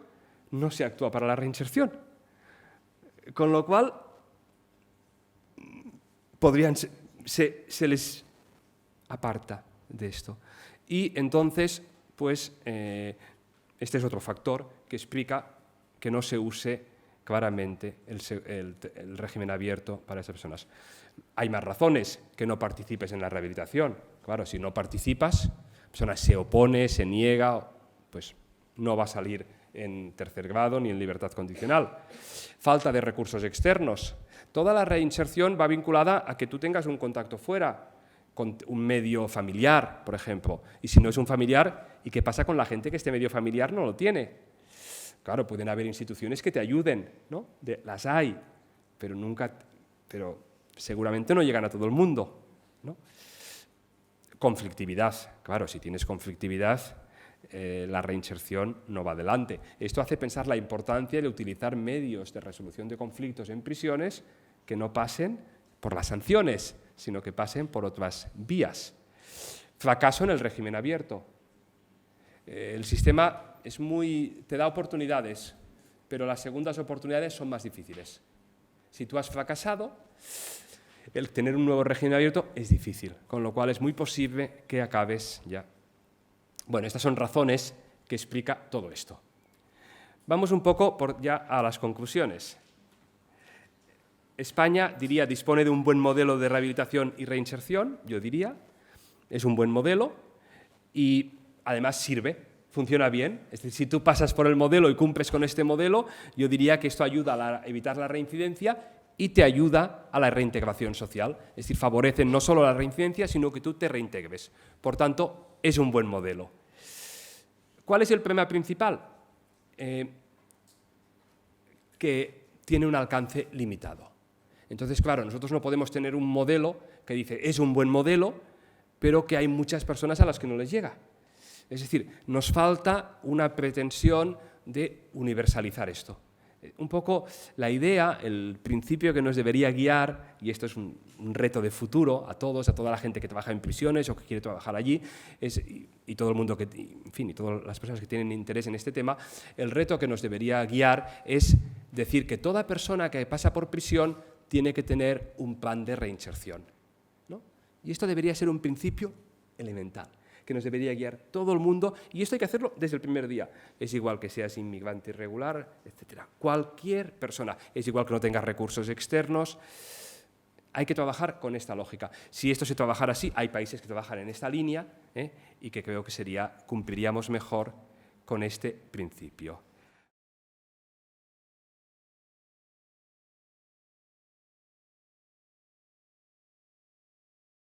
Speaker 1: no se actúa para la reinserción. Con lo cual, se les aparta de esto. Y entonces, pues, este es otro factor que explica que no se use claramente el régimen abierto para esas personas. Hay más razones que no participes en la rehabilitación. Claro, si no participas, la persona se opone, se niega, pues no va a salir en tercer grado ni en libertad condicional. Falta de recursos externos. Toda la reinserción va vinculada a que tú tengas un contacto fuera, con un medio familiar, por ejemplo. Y si no es un familiar, ¿y qué pasa con la gente que este medio familiar no lo tiene? Claro, pueden haber instituciones que te ayuden, ¿no? Las hay, pero seguramente no llegan a todo el mundo, ¿no? Conflictividad. Claro, si tienes conflictividad, la reinserción no va adelante. Esto hace pensar la importancia de utilizar medios de resolución de conflictos en prisiones que no pasen por las sanciones, sino que pasen por otras vías. Fracaso en el régimen abierto. El sistema te da oportunidades, pero las segundas oportunidades son más difíciles. Si tú has fracasado, el tener un nuevo régimen abierto es difícil, con lo cual es muy posible que acabes ya. Bueno, estas son razones que explica todo esto. Vamos un poco ya a las conclusiones. España, dispone de un buen modelo de rehabilitación y reinserción, yo diría. Es un buen modelo y además sirve, funciona bien. Es decir, si tú pasas por el modelo y cumples con este modelo, yo diría que esto ayuda a evitar la reincidencia y te ayuda a la reintegración social. Es decir, favorece no solo la reincidencia, sino que tú te reintegres. Por tanto, es un buen modelo. ¿Cuál es el problema principal? Que tiene un alcance limitado. Entonces, claro, nosotros no podemos tener un modelo que dice es un buen modelo, pero que hay muchas personas a las que no les llega. Es decir, nos falta una pretensión de universalizar esto. Un poco la idea, el principio que nos debería guiar, y esto es un reto de futuro a todos, a toda la gente que trabaja en prisiones o que quiere trabajar allí, y todo el mundo y todas las personas que tienen interés en este tema, el reto que nos debería guiar es decir que toda persona que pasa por prisión tiene que tener un plan de reinserción, ¿no? Y esto debería ser un principio elemental, que nos debería guiar todo el mundo, y esto hay que hacerlo desde el primer día. Es igual que seas inmigrante irregular, etc. Cualquier persona, es igual que no tengas recursos externos, hay que trabajar con esta lógica. Si esto se trabajara así, hay países que trabajan en esta línea, y que creo que cumpliríamos mejor con este principio.